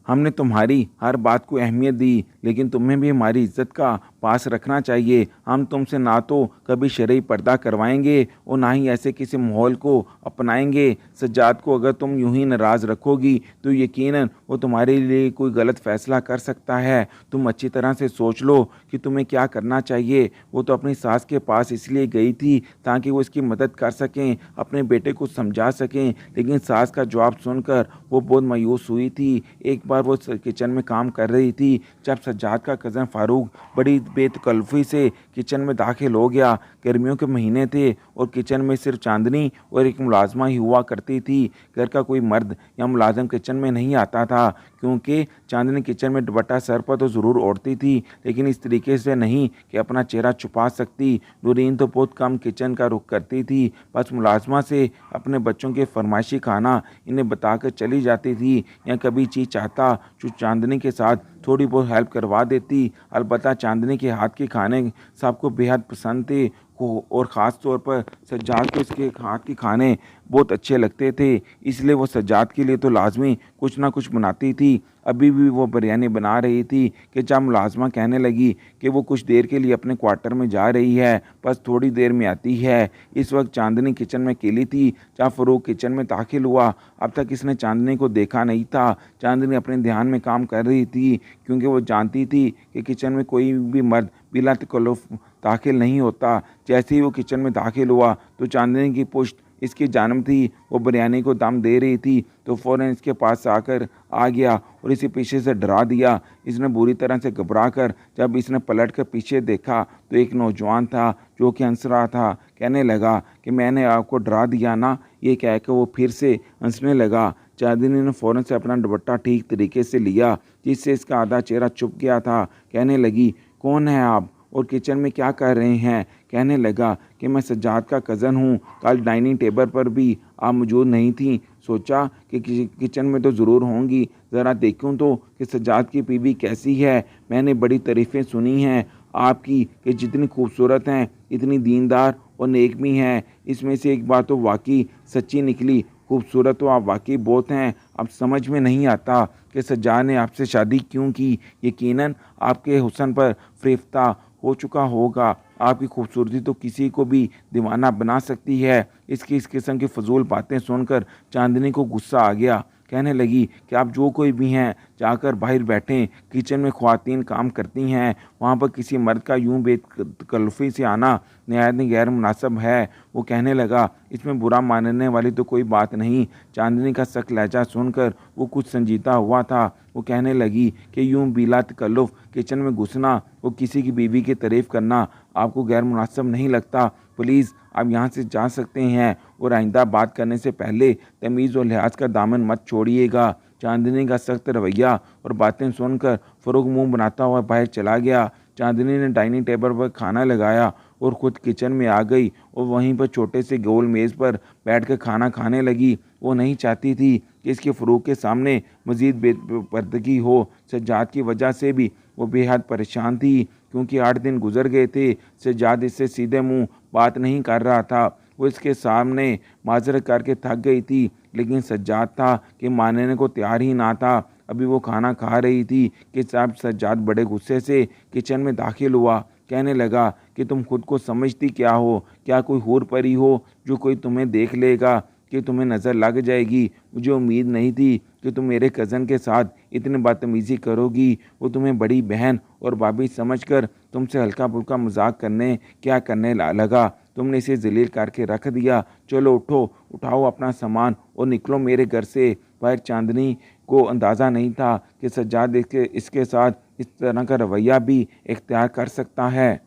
हमने तुम्हारी हर बात को अहमियत दी लेकिन तुम्हें भी हमारी इज्जत का पास रखना चाहिए। हम तुमसे ना तो कभी शरई पर्दा करवाएंगे और ना ही ऐसे किसी माहौल को अपनाएंगे। सज्जाद को अगर तुम यूं ही नाराज़ रखोगी तो यकीनन वो तुम्हारे लिए कोई गलत फैसला कर सकता है। तुम अच्छी तरह से सोच लो कि तुम्हें क्या करना चाहिए। वो तो अपनी सास के पास इसलिए गई थी ताकि वो इसकी मदद कर सकें, अपने बेटे को समझा सकें, लेकिन सास का जवाब सुनकर वो बहुत मायूस हुई थी। एक बार वो किचन में काम कर रही थी जब सज्जाद का कज़न फ़ारूक बड़ी बेतकल्फ़ी से किचन में दाखिल हो गया। गर्मियों के महीने थे और किचन में सिर्फ चांदनी और एक मुलाजमा ही हुआ करती थी। घर का कोई मर्द या मुलाजम किचन में नहीं आता था क्योंकि चांदनी किचन में दुपट्टा सर पर तो ज़रूर ओढ़ती थी लेकिन इस तरीके से नहीं कि अपना चेहरा छुपा सकती। नूरीन तो बहुत कम किचन का रुख करती थी, बस मुलाजमा से अपने बच्चों के फरमाइशी खाना इन्हें बताकर चली जाती थी या कभी चीज़ चाहता जो चांदनी के साथ थोड़ी बहुत हेल्प करवा देती। अलबत्ता चांदनी के हाथ के खाने सबको बेहद पसंद थे और ख़ास तौर पर सज्जाद को इसके हाथ के खाने बहुत अच्छे लगते थे, इसलिए वो सज्जाद के लिए तो लाजमी कुछ ना कुछ बनाती थी। अभी भी वो बिरयानी बना रही थी कि जब मुलाजमा कहने लगी कि वो कुछ देर के लिए अपने क्वार्टर में जा रही है, बस थोड़ी देर में आती है। इस वक्त चांदनी किचन में अकेली थी जब फ़ारूक किचन में दाखिल हुआ। अब तक इसने चांदनी को देखा नहीं था। चांदनी अपने ध्यान में काम कर रही थी क्योंकि वो जानती थी कि किचन में कोई भी मर्द बिला तकल्लुफ़ दाखिल नहीं होता। जैसे ही वो किचन में दाखिल हुआ तो चांदनी की पुश्त इसकी जानब थी। वो बिरयानी को दम दे रही थी तो फ़ौरन इसके पास आकर आ गया और इसे पीछे से डरा दिया। इसने बुरी तरह से घबरा कर जब इसने पलट कर पीछे देखा तो एक नौजवान था जो कि हंस रहा था। कहने लगा कि मैंने आपको डरा दिया ना। ये कह के वो फिर से हंसने लगा। चांदनी ने फ़ौरन से अपना दुपट्टा ठीक तरीके से लिया जिससे इसका आधा चेहरा छुप गया था। कहने लगी, कौन है आप और किचन में क्या कर रहे हैं? कहने लगा कि मैं सज्जाद का कज़न हूँ। कल डाइनिंग टेबल पर भी आप मौजूद नहीं थी, सोचा कि किचन में तो ज़रूर होंगी, ज़रा देखूँ तो कि सज्जाद की बीवी कैसी है। मैंने बड़ी तारीफ़ें सुनी हैं आपकी कि जितनी खूबसूरत हैं इतनी दीनदार और नेक भी हैं। इसमें से एक बात तो वाकई सच्ची निकली, खूबसूरत तो आप वाकई बहुत हैं। अब समझ में नहीं आता कि सज्जाद ने आपसे शादी क्यों की। यकीनन आपके हुस्न पर फ़रेफ्ता हो चुका होगा। आपकी खूबसूरती तो किसी को भी दीवाना बना सकती है। इसकी इस किस्म की फजूल बातें सुनकर चांदनी को गुस्सा आ गया। कहने लगी कि आप जो कोई भी हैं जाकर बाहर बैठें। किचन में ख्वातीन काम करती हैं, वहाँ पर किसी मर्द का यूं बेतकल्लुफ़ी से आना नहायत गैर मुनासिब है। वो कहने लगा, इसमें बुरा मानने वाली तो कोई बात नहीं। चांदनी का सख्त लहजा सुनकर वो कुछ संजीदा हुआ था। वो कहने लगी कि यूं बिला तकल्लुफ़ किचन में घुसना वो किसी की बीवी की तारीफ़ करना आपको गैर मुनासिब नहीं लगता? प्लीज़ आप यहाँ से जा सकते हैं और आइंदा बात करने से पहले तमीज़ और लिहाज का दामन मत छोड़िएगा। चांदनी का सख्त रवैया और बातें सुनकर फ़ारूक मुंह बनाता हुआ बाहर चला गया। चांदनी ने डाइनिंग टेबल पर खाना लगाया और ख़ुद किचन में आ गई और वहीं पर छोटे से गोल मेज़ पर बैठकर खाना खाने लगी। वो नहीं चाहती थी कि इसके फ़ारूक के सामने मज़ीद बेपर्दगी हो। सज्जाद की वजह से भी वो बेहद परेशान थी क्योंकि 8 दिन गुजर गए थे। सज्जाद इससे सीधे मुंह बात नहीं कर रहा था। वो इसके सामने माजरत करके थक गई थी लेकिन सज्जाद था कि मानने को तैयार ही ना था। अभी वो खाना खा रही थी कि साहब सज्जाद बड़े गुस्से से किचन में दाखिल हुआ। कहने लगा कि तुम खुद को समझती क्या हो? क्या कोई हूर परी हो जो कोई तुम्हें देख लेगा कि तुम्हें नज़र लग जाएगी? मुझे उम्मीद नहीं थी कि तुम मेरे कज़न के साथ इतनी बदतमीज़ी करोगी। वो तुम्हें बड़ी बहन और भाभी समझकर तुमसे हल्का फुल्का मजाक करने लगा। तुमने इसे जलील करके रख दिया। चलो उठाओ अपना सामान और निकलो मेरे घर से बाहर। चांदनी को अंदाज़ा नहीं था कि सज्जाद इसके साथ इस तरह का रवैया भी इख्तियार कर सकता है।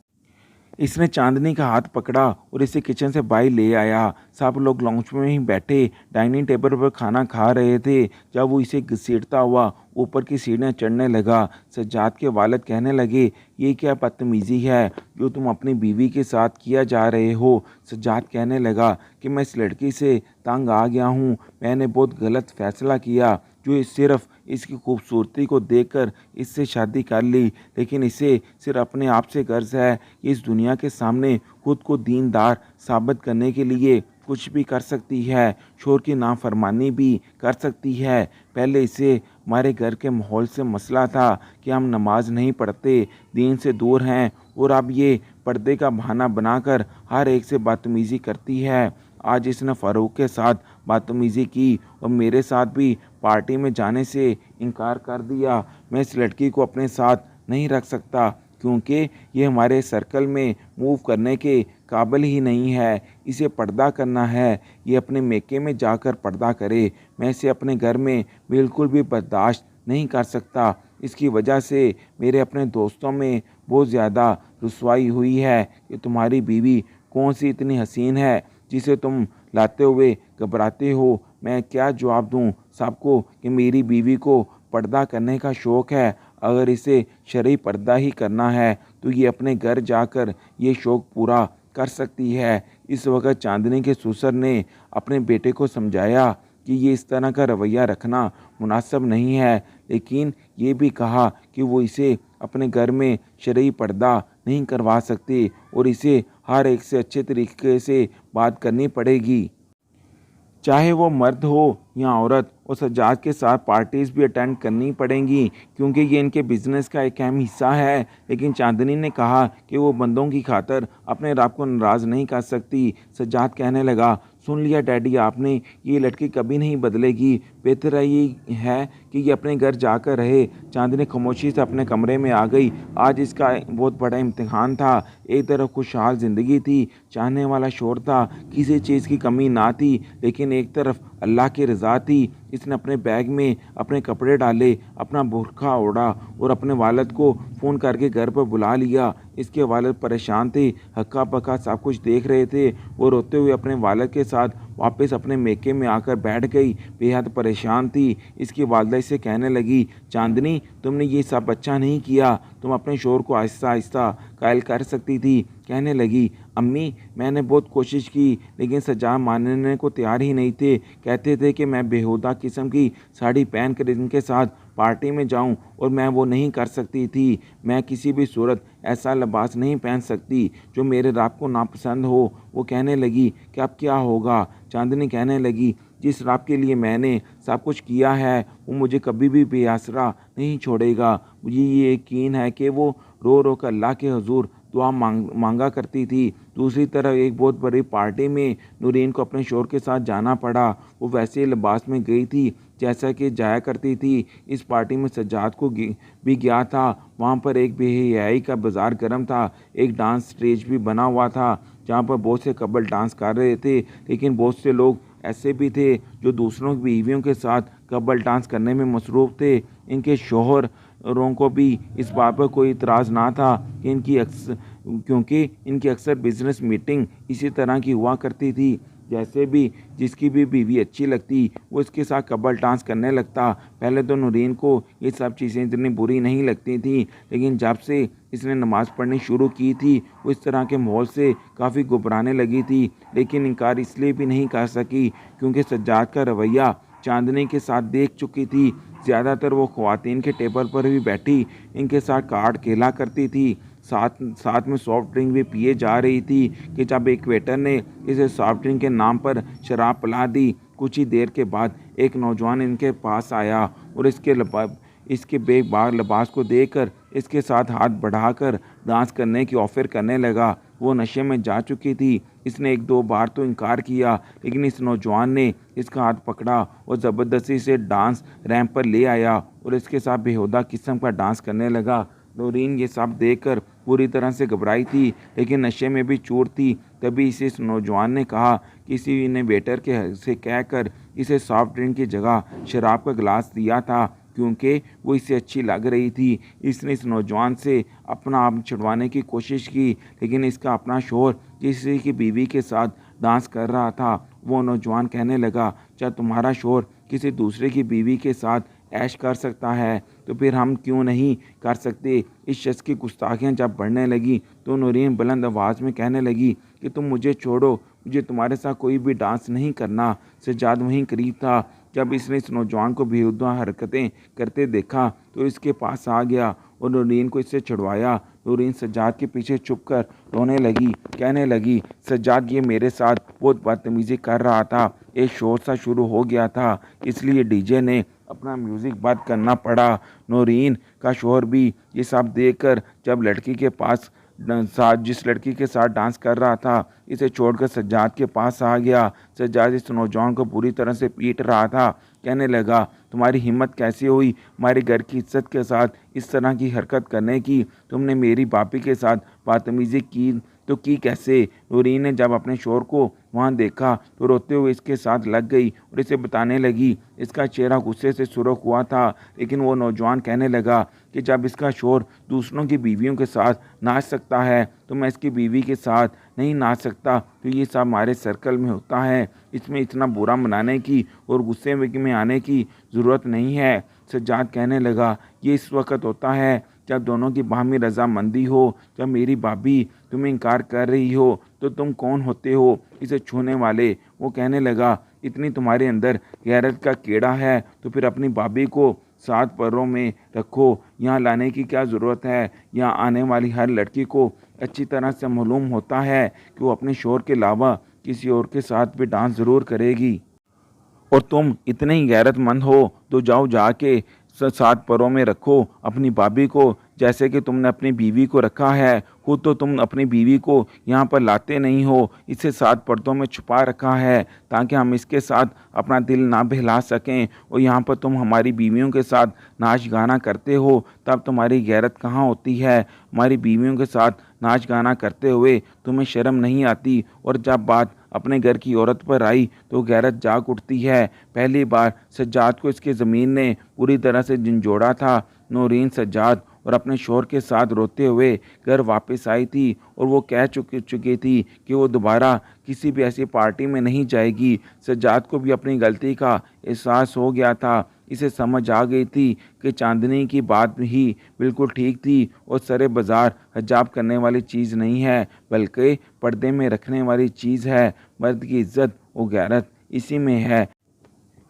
इसने चांदनी का हाथ पकड़ा और इसे किचन से बाहर ले आया। सब लोग लाउंज में ही बैठे डाइनिंग टेबल पर खाना खा रहे थे जब वो इसे घसीटता हुआ ऊपर की सीढ़ियाँ चढ़ने लगा। सज्जाद के वालिद कहने लगे, ये क्या बदतमीज़ी है जो तुम अपनी बीवी के साथ किया जा रहे हो। सज्जाद कहने लगा कि मैं इस लड़की से तंग आ गया हूँ, मैंने बहुत गलत फैसला किया जो सिर्फ इसकी खूबसूरती को देखकर इससे शादी कर ली, लेकिन इसे सिर्फ अपने आप से गर्ज है कि इस दुनिया के सामने खुद को दीनदार साबित करने के लिए कुछ भी कर सकती है, शोर की नाफरमानी भी कर सकती है। पहले इसे हमारे घर के माहौल से मसला था कि हम नमाज नहीं पढ़ते, दीन से दूर हैं, और अब ये पर्दे का बहाना बनाकर हर एक से बदतमीज़ी करती है। आज इसने फ़ारूक के साथ बदतमीज़ी की और मेरे साथ भी पार्टी में जाने से इनकार कर दिया। मैं इस लड़की को अपने साथ नहीं रख सकता क्योंकि ये हमारे सर्कल में मूव करने के काबिल ही नहीं है। इसे पर्दा करना है, ये अपने मेके में जाकर पर्दा करे। मैं इसे अपने घर में बिल्कुल भी बर्दाश्त नहीं कर सकता। इसकी वजह से मेरे अपने दोस्तों में बहुत ज़्यादा रुसवाई हुई है कि तुम्हारी बीवी कौन सी इतनी हसीन है जिसे तुम लाते हुए घबराते हो। मैं क्या जवाब दूं सबको कि मेरी बीवी को पर्दा करने का शौक़ है। अगर इसे शरई पर्दा ही करना है तो ये अपने घर जाकर ये शौक़ पूरा कर सकती है। इस वक्त चांदनी के ससुर ने अपने बेटे को समझाया कि ये इस तरह का रवैया रखना मुनासिब नहीं है, लेकिन ये भी कहा कि वो इसे अपने घर में शरई पर्दा नहीं करवा सकते और इसे हर एक से अच्छे तरीके से बात करनी पड़ेगी, चाहे वो मर्द हो या औरत। और सज्जाद के साथ पार्टीज़ भी अटेंड करनी पड़ेंगी क्योंकि ये इनके बिज़नेस का एक अहम हिस्सा है। लेकिन चांदनी ने कहा कि वो बंदों की खातर अपने रब को नाराज़ नहीं कर सकती। सज्जाद कहने लगा, सुन लिया डैडी आपने, ये लड़की कभी नहीं बदलेगी, बेहतर ये है कि ये अपने घर जाकर रहे। चांदनी खामोशी से अपने कमरे में आ गई। आज इसका बहुत बड़ा इम्तिहान था। एक तरफ खुशहाल ज़िंदगी थी, चाहने वाला शोर था, किसी चीज़ की कमी ना थी, लेकिन एक तरफ अल्लाह की रज़ा थी। इसने अपने बैग में अपने कपड़े डाले, अपना बुर्का ओढ़ा और अपने वालिद को फ़ोन करके घर पर बुला लिया। इसके वालिद परेशान थे, हक्का बक्का सब कुछ देख रहे थे। वो रोते हुए अपने वालिद के साथ वापस अपने मेके में आकर बैठ गई, बेहद परेशान थी। इसकी वालिदा इसे कहने लगी, चांदनी तुमने ये सब अच्छा नहीं किया, तुम अपने शोर को आहिस्ता आहिस्ता कायल कर सकती थी। कहने लगी, अम्मी मैंने बहुत कोशिश की लेकिन सज्जाद मानने को तैयार ही नहीं थे। कहते थे कि मैं बेहुदा किस्म की साड़ी पहन कर इनके साथ पार्टी में जाऊं और मैं वो नहीं कर सकती थी। मैं किसी भी सूरत ऐसा लिबास नहीं पहन सकती जो मेरे रब को नापसंद हो। वो कहने लगी कि अब क्या होगा। चांदनी कहने लगी, जिस रब के लिए मैंने सब कुछ किया है वो मुझे कभी भी बेआसरा नहीं छोड़ेगा। मुझे ये यकीन है कि वो रो रो कर अल्लाह के हुजूर दुआ मांगा करती थी। दूसरी तरफ एक बहुत बड़ी पार्टी में नूरीन को अपने शोहर के साथ जाना पड़ा। वो वैसे लिबास में गई थी जैसा कि जाया करती थी। इस पार्टी में सज्जाद को भी गया था। वहाँ पर एक बेहयाई का बाज़ार गर्म था। एक डांस स्टेज भी बना हुआ था जहाँ पर बहुत से कपल डांस कर रहे थे, लेकिन बहुत से लोग ऐसे भी थे जो दूसरों की बीवियों के साथ कपल डांस करने में मसरूफ़ थे। इनके शोहरों को भी इस बात पर कोई इतराज़ ना था कि क्योंकि इनकी अक्सर बिजनेस मीटिंग इसी तरह की हुआ करती थी। जैसे भी जिसकी भी बीवी अच्छी लगती वो इसके साथ कपल डांस करने लगता। पहले तो नूरीन को ये सब चीज़ें इतनी बुरी नहीं लगती थी, लेकिन जब से इसने नमाज़ पढ़नी शुरू की थी वो इस तरह के माहौल से काफ़ी घबराने लगी थी। लेकिन इनकार इसलिए भी नहीं कर सकी क्योंकि सज्जाद का रवैया चांदनी के साथ देख चुकी थी। ज़्यादातर वो ख़वातीन के टेबल पर भी बैठी इनके साथ कार्ड खेला करती थी, साथ में सॉफ्ट ड्रिंक भी पिए जा रही थी कि जब एक वेटर ने इसे सॉफ्ट ड्रिंक के नाम पर शराब पिला दी। कुछ ही देर के बाद एक नौजवान इनके पास आया और इसके बेबाक लिबास को देखकर इसके साथ हाथ बढ़ाकर डांस करने की ऑफ़र करने लगा। वो नशे में जा चुकी थी। इसने एक दो बार तो इनकार किया, लेकिन इस नौजवान ने इसका हाथ पकड़ा और ज़बरदस्ती से डांस रैंप पर ले आया और इसके साथ बेहुदा किस्म का डांस करने लगा। नूरीन ये सब देखकर पूरी तरह से घबराई थी, लेकिन नशे में भी चूर थी। तभी इसे इस नौजवान ने कहा, किसी ने वेटर के से कहकर इसे सॉफ्ट ड्रिंक की जगह शराब का गिलास दिया था। क्योंकि वो इसे अच्छी लग रही थी। इसने इस नौजवान से अपना आप छुड़वाने की कोशिश की, लेकिन इसका अपना शौहर किसी की बीवी के साथ डांस कर रहा था। वो नौजवान कहने लगा, क्या तुम्हारा शौहर किसी दूसरे की बीवी के साथ ऐश कर सकता है तो फिर हम क्यों नहीं कर सकते। इस शख्स की गुस्ताखियाँ जब बढ़ने लगी तो नूरीन बुलंद आवाज़ में कहने लगी कि तुम मुझे छोड़ो, मुझे तुम्हारे साथ कोई भी डांस नहीं करना। सज्जाद वहीं करीब था। जब इसने इस नौजवान को बेहुदा हरकतें करते देखा तो इसके पास आ गया और नूरीन को इससे छुड़वाया। नूरीन सज्जाद के पीछे छुप कर रोने लगी, कहने लगी, सज्जाद ये मेरे साथ बहुत बदतमीज़ी कर रहा था। एक शोर सा शुरू हो गया था, इसलिए डीजे ने अपना म्यूज़िक बंद करना पड़ा। नूरीन का शौहर भी ये सब देखकर जब लड़की के पास जिस लड़की के साथ डांस कर रहा था इसे छोड़कर सज्जाद के पास आ गया। सज्जाद इस नौजवान को पूरी तरह से पीट रहा था। कहने लगा, तुम्हारी हिम्मत कैसी हुई हमारे घर की इज्जत के साथ इस तरह की हरकत करने की। तुमने मेरी भाभी के साथ बदतमीज़ी की तो की कैसे। नूरीन ने जब अपने शौहर को वहाँ देखा तो रोते हुए इसके साथ लग गई और इसे बताने लगी। इसका चेहरा गुस्से से सुर्ख हुआ था, लेकिन वो नौजवान कहने लगा कि जब इसका शौहर दूसरों की बीवियों के साथ नाच सकता है तो मैं इसकी बीवी के साथ नहीं नाच सकता। तो ये सब हमारे सर्कल में होता है, इसमें इतना बुरा मनाने की और गुस्से में आने की ज़रूरत नहीं है। सज्जाद कहने लगा, ये इस वक्त होता है जब दोनों की बाहमी रजामंदी हो। जब मेरी भाभी तुम्हें इनकार कर रही हो तो तुम कौन होते हो इसे छूने वाले। वो कहने लगा, इतनी तुम्हारे अंदर गैरत का कीड़ा है तो फिर अपनी भाभी को 7 पैरों में रखो। यहाँ लाने की क्या ज़रूरत है। यहाँ आने वाली हर लड़की को अच्छी तरह से मालूम होता है कि वो अपने शौहर के अलावा किसी और के साथ भी डांस ज़रूर करेगी। और तुम इतने ही गैरतमंद हो तो जाओ जाके 7 पैरों में रखो अपनी भाभी को, जैसे कि तुमने अपनी बीवी को रखा है। खुद तो तुम अपनी बीवी को यहाँ पर लाते नहीं हो, इसे 7 पर्दों में छुपा रखा है ताकि हम इसके साथ अपना दिल ना बहला सकें। और यहाँ पर तुम हमारी बीवियों के साथ नाच गाना करते हो, तब तुम्हारी गैरत कहाँ होती है। हमारी बीवियों के साथ नाच गाना करते हुए तुम्हें शर्म नहीं आती। और जब बात अपने घर की औरत पर आई तो गैरत जाग उठती है। पहली बार सज्जाद को इसकी ज़मीन ने पूरी तरह से झंझोड़ा था। नूरीन सज्जाद और अपने शौहर के साथ रोते हुए घर वापस आई थी और वो कह चुकी थी कि वो दोबारा किसी भी ऐसी पार्टी में नहीं जाएगी। सज्जाद को भी अपनी गलती का एहसास हो गया था। इसे समझ आ गई थी कि चांदनी की बात ही बिल्कुल ठीक थी और सरे बाज़ार हिजाब करने वाली चीज़ नहीं है, बल्कि पर्दे में रखने वाली चीज़ है। मर्द की इज्जत और गैरत इसी में है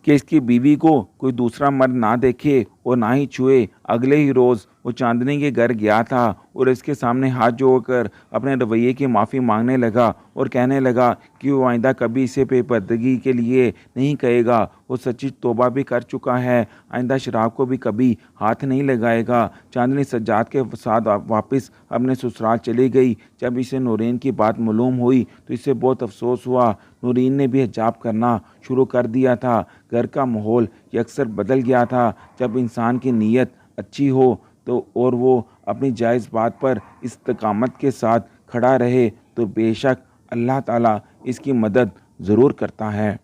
कि इसकी बीवी को कोई दूसरा मर्द ना देखे और ना ही छुए। अगले ही रोज़ वो चांदनी के घर गया था और इसके सामने हाथ जोड़कर अपने रवैये की माफ़ी मांगने लगा और कहने लगा कि वो आइंदा कभी इसे बेपर्दगी के लिए नहीं कहेगा। वो सच्ची तौबा भी कर चुका है, आइंदा शराब को भी कभी हाथ नहीं लगाएगा। चांदनी सज्जाद के साथ वापस अपने ससुराल चली गई। जब इसे नूरीन की बात मालूम हुई तो इसे बहुत अफसोस हुआ। नूरीन ने भी हिजाब करना शुरू कर दिया था। घर का माहौल अक्सर बदल गया था। जब इंसान की नीयत अच्छी हो तो और वो अपनी जायज़ बात पर इस्तकामत के साथ खड़ा रहे तो बेशक अल्लाह ताला इसकी मदद ज़रूर करता है।